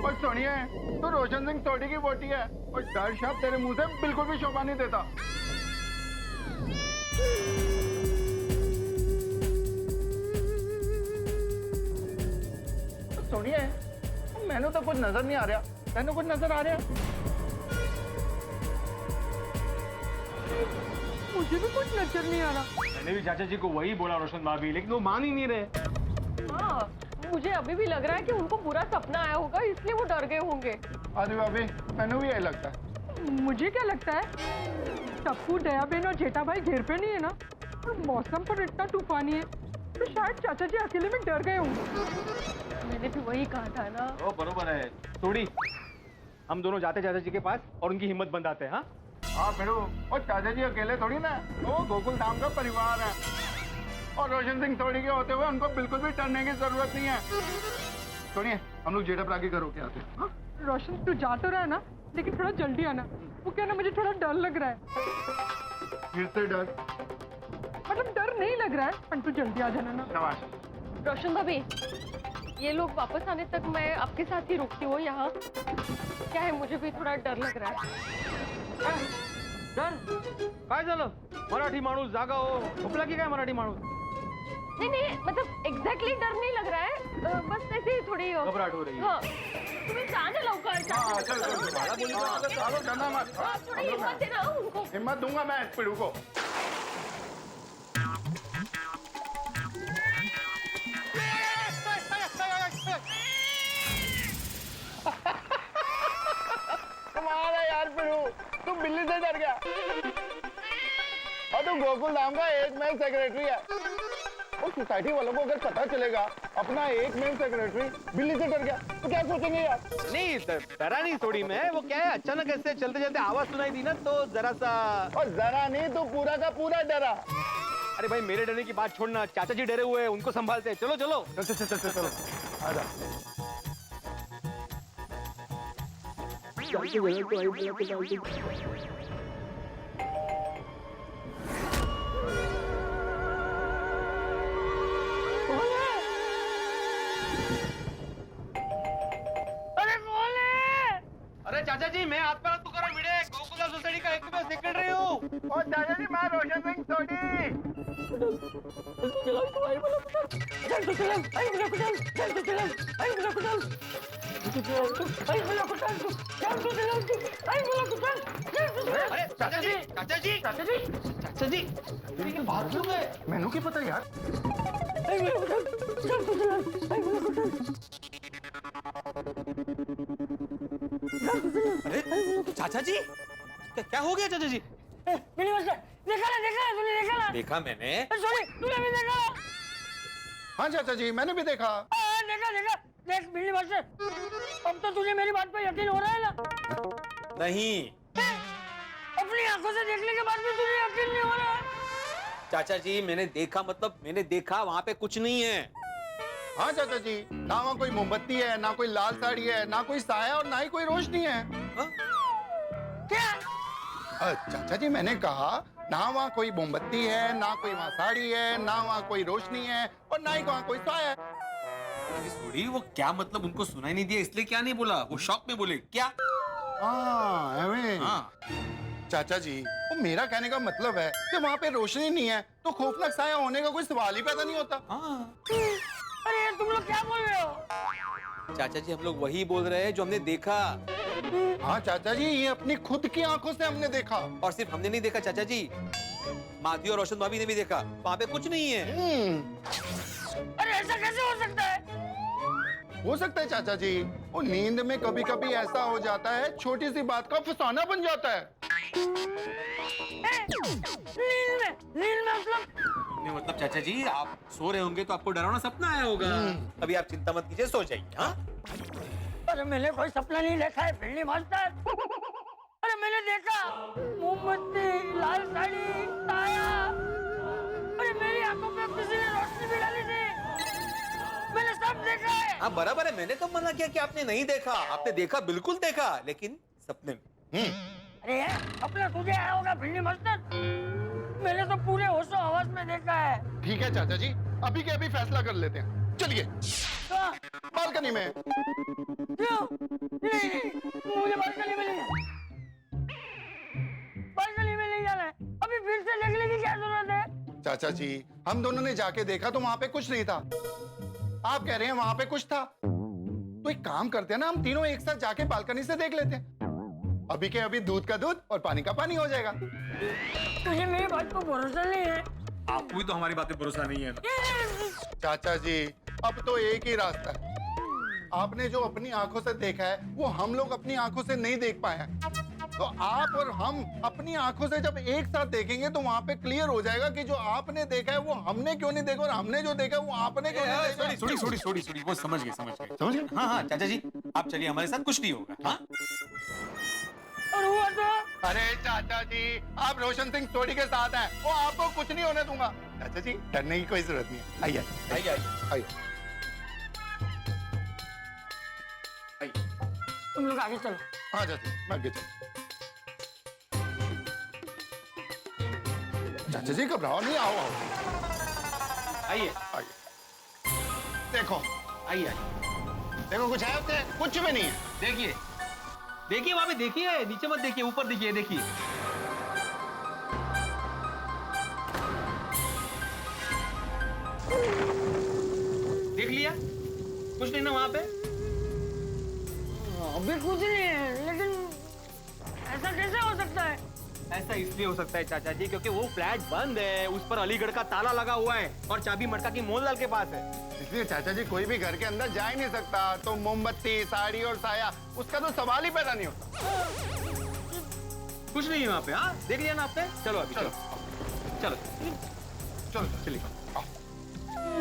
और सोनिया, तो रोशन सिंह सोडी की बोटी है, और डर शब्द तेरे मुंह से बिल्कुल भी शोभा नहीं देता। सोनिया, मैंने तो कुछ नजर नहीं आ रहा। मैंने कुछ नजर आ रहा? मुझे भी कुछ नजर नहीं आ रहा। मैंने भी चाचा जी को वही बोला रोशन भाभी, लेकिन वो मान ही नहीं रहे। हाँ, मुझे अभी भी लग रहा है कि उनको बुरा सपना आया होगा, इसलिए वो डर गए होंगे। अरे भाभी, मैंने भी यही लगता है। मुझे क्या लगता है, टप्पू, दया बहन और जेठा भाई घेर पे नहीं है ना, और मौसम पर इतना तूफानी है, तो शायद चाचा जी अकेले में डर गए होंगे। मैंने भी वही कहा था ना। ओ बरोबर है। थोड़ी हम दोनों जाते चाचा जी के पास और उनकी हिम्मत बंधाते हैं। हाँ फिर वो चाचा जी अकेले थोड़ी ना, वो गोकुल धाम का परिवार है, और रोशन सिंह सोढ़ी के होते हुए उनको बिल्कुल भी डरने की जरूरत नहीं है। सुनिए, हम लोग जेठा के घर होके आते हैं। हाँ? रोशन तू जा तो रहा है ना, लेकिन थोड़ा जल्दी आना। वो क्या ना, मुझे थोड़ा डर लग रहा है। फिर से डर? मतलब डर नहीं लग रहा है, पर तू जल्दी आ जाना ना। शाबाश। रोशन भाभी, ये लोग वापस आने तक मैं आपके साथ ही रुकती हूँ यहाँ। क्या है, मुझे भी थोड़ा डर लग रहा है। डर काय झालं? मराठी माणूस जागा हो, झोपला की काय मराठी माणूस? नहीं नहीं, मतलब एग्जैक्टली डर नहीं लग रहा है, बस ऐसे ही थोड़ी घबराहट हो रही है। हाँ, तुम्हें जाना लवकर। थोड़ी हिम्मत देना उनको। हिम्मत दूंगा मैं पिड़ू को। कमाल है यार पिड़ू, तू बिल्ली से डर गया और तू गोकुल धाम का एक मेल सेक्रेटरी है। वो सोसाइटी वालों को अगर पता चलेगा अपना एक मेल सेक्रेटरी बिल्ली से डर गया तो क्या सोचेंगे यार? नहीं, डरा नहीं थोड़ी मैं। वो क्या है, अचानक ऐसे चलते चलते आवाज सुनाई दी ना, तो जरा सा। और जरा नहीं, तो पूरा का पूरा डरा। अरे भाई, मेरे डरने की बात छोड़ना, चाचा जी डरे हुए हैं, उनको संभालते हैं। चलो चलो चलो आजा। अरे चाचा जी, मैं आत्मा तुकाराम भिडे, गोकुला सोसाइटी का एकमेव सेक्रेटरी हूँ। और चाचा जी, मैं रोशन सिंह सोढ़ी। अरे चाचा जी, चाचा जी, चाचा जी, चाचा जी, मेरी बात क्यों गए? मैनू की पता यार। अरे चाचा जी, क्या हो गया चाचा जी? देखा मैंने। तूने भी देखा? हाँ चाचा जी, मैंने भी देखा। देखा देख बिल्ली मास्टर, अब तो तुझे मेरी बात पे यकीन हो रहा है ना? नहीं अपनी आंखों से देखने के बाद भी तुझे यकीन नहीं हो रहा है? चाचा जी, मैंने देखा, मतलब मैंने देखा, वहाँ पे कुछ नहीं है। हाँ चाचा जी, ना वहाँ कोई मोमबत्ती है, ना कोई लाल साड़ी है, ना कोई साया और ना ही कोई रोशनी है। क्या? चाचा जी, मैंने कहा ना वहाँ कोई मोमबत्ती है, ना कोई वहाँ साड़ी है, ना वहाँ कोई रोशनी है और ना ही वहाँ कोई साया है। सोढ़ी, वो क्या मतलब, उनको सुनाई नहीं दिया इसलिए क्या नहीं बोला? वो शॉक में बोले क्या? हाँ। चाचा जी, वो मेरा कहने का मतलब है कि वहाँ पे रोशनी नहीं है तो खौफनाक साया होने का कोई सवाल ही पैदा नहीं होता। अरे तुम लोग क्या बोल रहे हो? चाचा जी, हम लोग वही बोल रहे हैं जो हमने देखा। हाँ चाचा जी, ये अपनी खुद की आंखों से हमने देखा। और सिर्फ हमने नहीं देखा चाचा जी, माधवी और रोशन भाभी ने भी देखा। वहाँ पे कुछ नहीं है। अरे ऐसा कैसे हो सकता है? हो सकता है चाचा जी, वो नींद में कभी कभी ऐसा हो जाता है, छोटी सी बात का फसाना बन जाता है। नींद में मतलब चाचा जी, आप सो रहे होंगे तो आपको डरावना सपना आया होगा। अभी आप चिंता मत कीजिए, सो जाइए। हाँ? अरे मैंने कोई सपना नहीं देखा है बिल्ली मास्टर। अरे मैंने देखा मोमबत्ती, लाल साड़ी, साया। अरे मेरी आंखों पे किसी ने रोशनी भी डाली थी। मैंने सब देखा है। हाँ बराबर है, मैंने कब मना किया कि आपने नहीं देखा? आपने देखा, बिल्कुल देखा, लेकिन सपने में। अरे अपना तुझे आया होगा बिल्ली मास्टर, मैंने तो पूरे होशो हवस में देखा है। ठीक है चाचा जी, अभी के अभी फैसला कर लेते हैं। चलिए बालकनी में। क्यों? नहीं, मुझे बालकनी में नहीं जाना। बालकनी में नहीं जाना है। अभी फिर से देखने की क्या जरूरत है? चाचा जी, हम दोनों ने जाके देखा तो वहाँ पे कुछ नहीं था। आप कह रहे हैं वहाँ पे कुछ था। तो एक काम करते हैं ना, हम तीनों एक साथ जाके बालकनी से देख लेते हैं। अभी के अभी दूध का दूध और पानी का पानी हो जाएगा। तुझे मेरी बात पर भरोसा नहीं है? आपको भी तो हमारी बात पे भरोसा नहीं है ना। चाचा जी, अब तो एक ही रास्ता है। आपने जो अपनी आंखों से देखा है वो हम लोग अपनी आंखों से नहीं देख पाए हैं। तो आप और हम अपनी आंखों से जब एक साथ देखेंगे तो वहां पे क्लियर हो जाएगा कि जो आपने देखा है वो हमने क्यों नहीं देखा और हमने जो देखा है वो आपने क्यों नहीं देखा। सॉरी वो समझ गए। हाँ चाचा जी, आप चलिए, हमारे साथ कुछ नहीं होगा। हाँ और हुआ तो? अरे चाचा जी, आप रोशन सिंह सोडी के साथ हैं, वो आपको कुछ नहीं होने दूंगा। चाचा जी, डरने की कोई जरूरत नहीं है। आइए। तुम लोग आगे चलो। हाँ चाचा, मैं आगे चलो। चाचा जी घबराओ नहीं, आओ। आइए। देखो, आइए। देखो कुछ है उससे? कुछ भी नहीं है। देखिए वहां पे, देखिए नीचे मत देखिए, ऊपर देखिए। देख लिया? कुछ नहीं ना वहां पे? अभी कुछ नहीं है, लेकिन ऐसा कैसे हो सकता है? ऐसा इसलिए हो सकता है चाचा जी, क्योंकि वो फ्लैट बंद है, उस पर अलीगढ़ का ताला लगा हुआ है और चाबी मटका की मोहनलाल के पास है। इसलिए चाचा जी कोई भी घर के अंदर जा ही नहीं सकता। तो मोमबत्ती, साड़ी और साया, उसका तो सवाल ही पैदा नहीं होता। कुछ नहीं है वहाँ पे। हाँ देख लिया ना आपने? चलो अभी चलो। चलिए।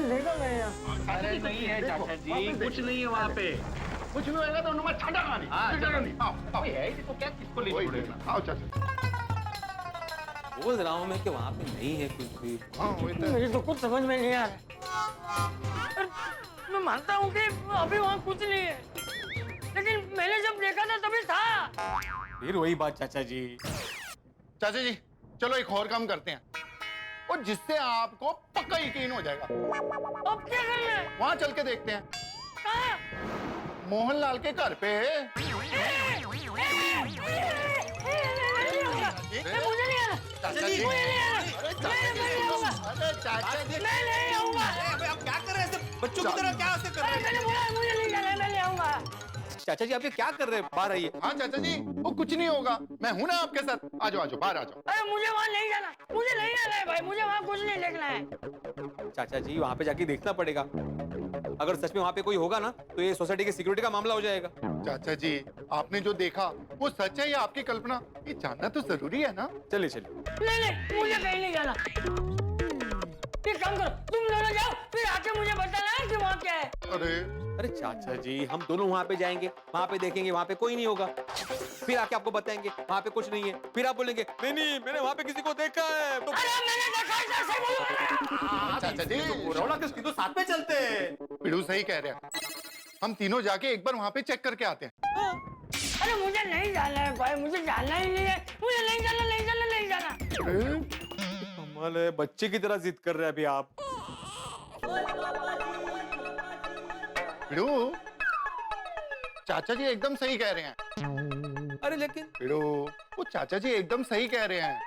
देखो मैं यहाँ। अरे नहीं है चाचा जी, कुछ नहीं है वहाँ पे। कुछ भी होएगा तो उन्होंने छाटा खानी। आओ। है तो क्या, किसको ले छोड़ेगा? आओ चाचा। बोल रहा हूँ मैं कि वहाँ पे नहीं है कुछ भी। हाँ वही तो। मुझे तो कुछ समझ में नहीं आ रहा। मैं मानता हूँ कि अभी वहाँ कुछ नहीं है, लेकिन मैंने जब देखा था तभी था। फिर वही बात चाचा जी। चाचा जी, चलो एक और काम करते हैं, और जिससे आपको पक्का यकीन हो जाएगा। अब क्या करना है? वहाँ चल के देखते हैं। कहाँ? मोहनलाल के घर पे। मुझे नहीं आना। चाचा जी, अरे चाचा जी, मैं नहीं आऊंगा। आप क्या कर रहे हैं? बच्चों की तरह क्या कर रहे हैं? मैंने बोला मुझे नहीं जाना, मैं नहीं आऊंगा। चाचा जी आप ये क्या कर रहे हैं? बाहर आइए। हाँ चाचा जी, वो कुछ नहीं होगा, मैं हूं ना आपके साथ। आ जाओ, बाहर आ जाओ। अरे मुझे वहाँ नहीं जाना, मुझे नहीं जाना है भाई, मुझे वहाँ कुछ नहीं देखना है। चाचा जी वहाँ पे जाके देखना पड़ेगा। अगर सच में वहाँ पे कोई होगा ना तो ये सोसाइटी की सिक्योरिटी का मामला हो जाएगा। चाचा जी, आपने जो देखा वो सच है या आपकी कल्पना, ये जानना तो जरूरी है ना। चलिए। नहीं, मुझे कहीं नहीं जाना। एक काम करो, तुम दोनों जाओ, फिर आके मुझे बताना कि वहाँ क्या है। अरे चाचा जी, हम दोनों वहाँ पे जाएंगे, वहाँ पे देखेंगे, वहाँ पे कोई नहीं होगा, फिर आके आपको बताएंगे वहाँ पे कुछ नहीं है, फिर आप बोलेंगे नहीं मैंने वहाँ पे किसी को देखा है। तो अरे मैंने देखा है, ऐसे बोलो। चाचा जी, रौला किसकी, तो साथ में चलते हैं। पिड़ू सही कह रहे हैं, हम तीनों जाके एक बार वहाँ पे चेक करके आते हैं। अरे मुझे नहीं जाना है भाई, मुझे जाना ही नहीं है, मुझे नहीं जाना। कमाल है, बच्चे की तरह जिद कर रहे हैं अभी आप। पिड़ू, चाचा जी एकदम सही कह रहे हैं। अरे लेकिन पिड़ू, वो चाचा जी एकदम सही कह रहे हैं।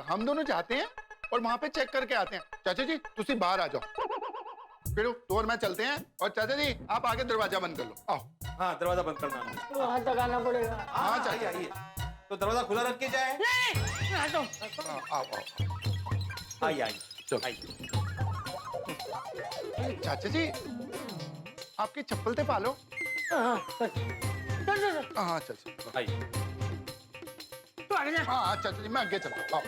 हम दोनों जाते हैं और वहाँ पे चेक करके आते हैं। चाचा जी तुसी बाहर आ जाओ, पिड़ू तो और मैं चलते हैं, और चाचा जी आप आगे दरवाजा बंद कर लो। आओ। हाँ दरवाजा बंद करना। वहाँ तक आना पड़ेगा। हाँ चाचा, आइए। तो दरवाजा खुला रख के जाए। नहीं, मैं आता हूँ। आओ। आइए चलो। चाचा जी, आपकी चप्पल ते पालो। हाँ, हाँ चाचा। आइए। तू आगे जा। हाँ चाचा जी, मैं आगे चला। आओ।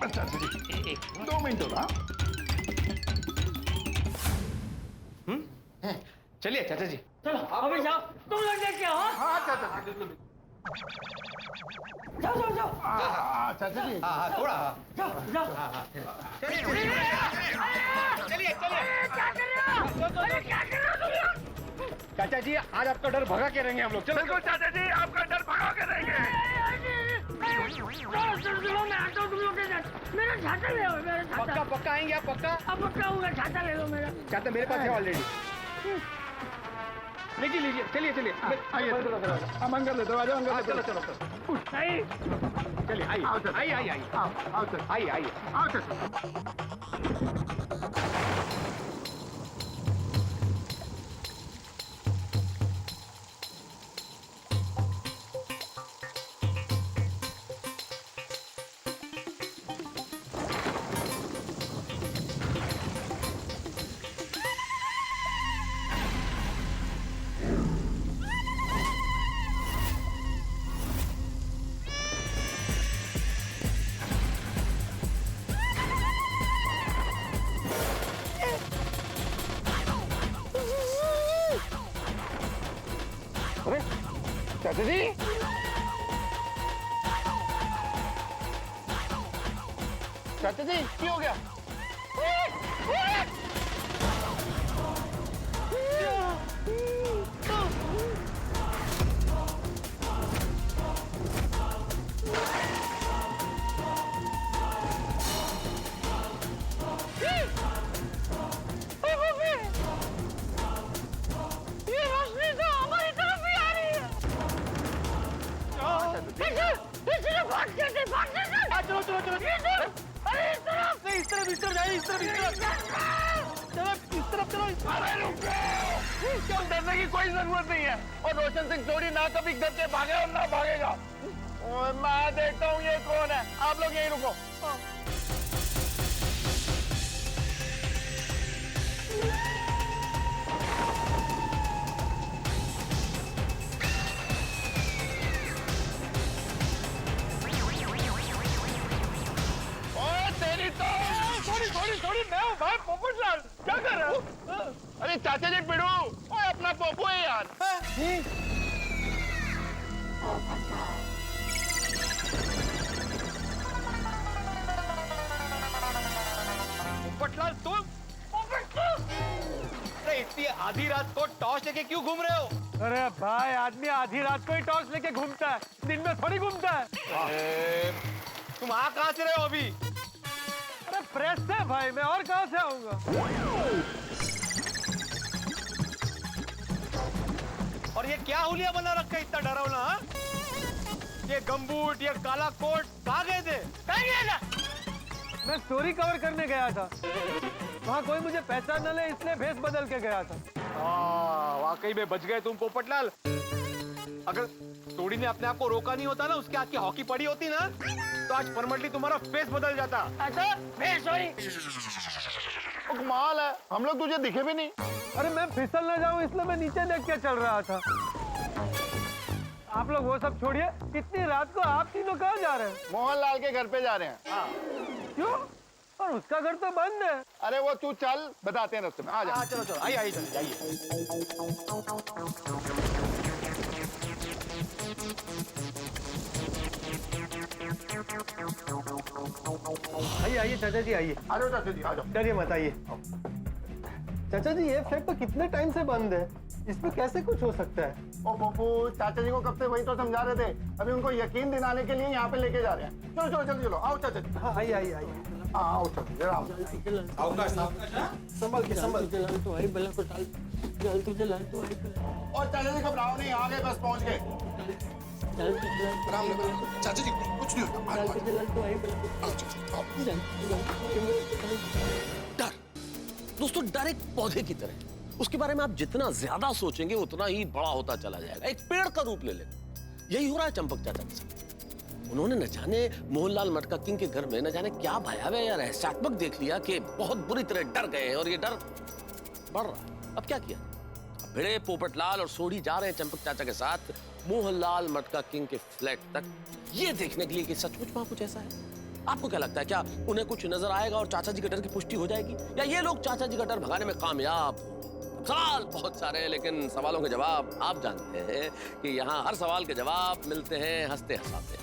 चाचा जी 2 मिनट होगा। चलिए चाचा जी। चलो अभी जाओ, तुम लोग देख के आओ। हाँ चाचा जी, बिल्कुल। जाओ। हाँ चाचा जी। हाँ थोड़ा। जाओ। चलिए। क्या कर रहे हो? अरे क्या कर रहे हो तुम लोग? चाचा जी आज आपका डर भगा के रहेंगे हम लोग। चलो। बिल्कुल चाचा जी, आपका डर भगा के रहेंगे। मैं आता हूँ तुम लोग के साथ। मेरा छाता ले लो, मेरा छाता। पक्का आएंगे आप? पक्का अब पक्का होगा, छाता ले लो मेरा। छाता मेरे पास है ऑलरेडी। लीजिए लीजिए, चलिए चलिए। अमन कर लेते हो, आजा, अमन कर लेते हो। चलो चलो। चलिए आइए आइए आइए आइए आओ सर, आइए आइए। आओ सर। चाचा जी, चाचा जी क्या हो गया? चलो चलो चलो। अरे इस तरफ नहीं, इस तरफ इस तरफ जाइए, इस तरफ इस तरफ। चलो इस तरफ चलो। क्यों डरने की कोई जरूरत नहीं है। और रोशन सिंह सोडी ना कभी घर से भागे और ना भागेगा। और मैं देखता हूँ ये कौन है। आप लोग यहीं रुको। थोड़ी मैं हूँ भाई, पोपटलाल क्या कर रहे हो? अरे चाचा जी पिड़ू, ओए अपना पोपो है यार। पोपटलाल तुम? अरे इतनी आधी रात को टॉर्च लेके क्यों घूम रहे हो? अरे भाई, आदमी आधी रात को ही टॉर्च लेके घूमता है, दिन में थोड़ी घूमता है। तुम आ कहाँ से रहे हो अभी? अरे प्रेस से भाई, मैं और कहाँ से आऊंगा? और ये क्या हुलिया बना रखा है इतना डरावना? हाँ? ये गमबूट, ये काला कोट कहाँ गए थे? कहाँ गया था? मैं स्टोरी कवर करने गया था, वहाँ कोई मुझे पहचान न ले इसलिए भेस बदल के गया था। वाकई में बच गए तुम पोपटलाल। अगर स्टोरी ने अपने आप को रोका नहीं होता ना, उसके हाथ की हॉकी पड़ी होती ना, तो आज परमानेंटली तुम्हारा फेस बदल जाता। अच्छा, सॉरी। कमाल है, हम लोग तुझे दिखे भी नहीं। अरे मैं फिसल न जाऊं इसलिए मैं नीचे देख के चल रहा था। आप लोग वो सब छोड़िए, इतनी रात को आप तीनों कहाँ जा रहे हैं? मोहनलाल के घर पे जा रहे हैं। हाँ। क्यों? और उसका घर तो बंद है। अरे वो तू चल, बताते हैं रास्ते में। आ जा। चलो चलो, आइए आइए जाइए। आइए आइए चाचा जी, आइए। आ जाओ चाचा जी, आ जाओ। डरिए मत, आइए। चाचा जी, ये फ्लैट तो कितने टाइम से बंद है, इसमें कैसे कुछ हो सकता है? ओ पप्पू, चाचा जी को कब से वही तो समझा रहे थे, अभी उनको यकीन दिलाने के लिए यहाँ पे लेके जा रहे हैं। चलो चलो चलो चलो, आओ चाचा जी। हाँ आइए आइए आइए। हाँ आओ चाचा जी, आओ। संभल के संभल। और चाचा जी घबराओ नहीं, आ गए, बस पहुँच गए। चाचा जी कुछ नहीं होता। डर दोस्तों, डर एक पौधे की तरह है। उसके बारे में आप जितना ज्यादा सोचेंगे उतना ही बड़ा होता चला जाएगा, एक पेड़ का रूप ले लेगा। यही हो रहा है चंपक चाचा के साथ। उन्होंने न जाने मोहनलाल मटका किंग के घर में न जाने क्या भयावह या रहस्यात्मक देख लिया कि बहुत बुरी तरह डर गए और ये डर बढ़ रहा है। अब क्या किया? अब भिड़े, पोपटलाल और सोढ़ी जा रहे हैं चंपक चाचा के साथ मोहनलाल मटका किंग के फ्लैट तक, ये देखने के लिए कि सचमुच वहां कुछ ऐसा है। आपको क्या लगता है, क्या उन्हें कुछ नजर आएगा और चाचा जी के डर की पुष्टि हो जाएगी, या ये लोग चाचा जी का डर भगाने में कामयाब होंगे? सवाल बहुत सारे हैं, लेकिन सवालों के जवाब आप जानते हैं कि यहाँ हर सवाल के जवाब मिलते हैं हंसते हंसाते।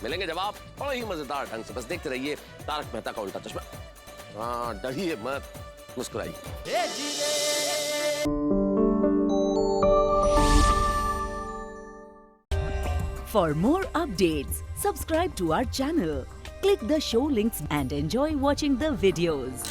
मिलेंगे जवाब बड़ा ही मजेदार ढंग से, बस देखते रहिए तारक मेहता का उल्टा चश्मा। हाँ, डरिए मत, मुस्कुराइए। For more updates, subscribe to our channel, click the show links and enjoy watching the videos.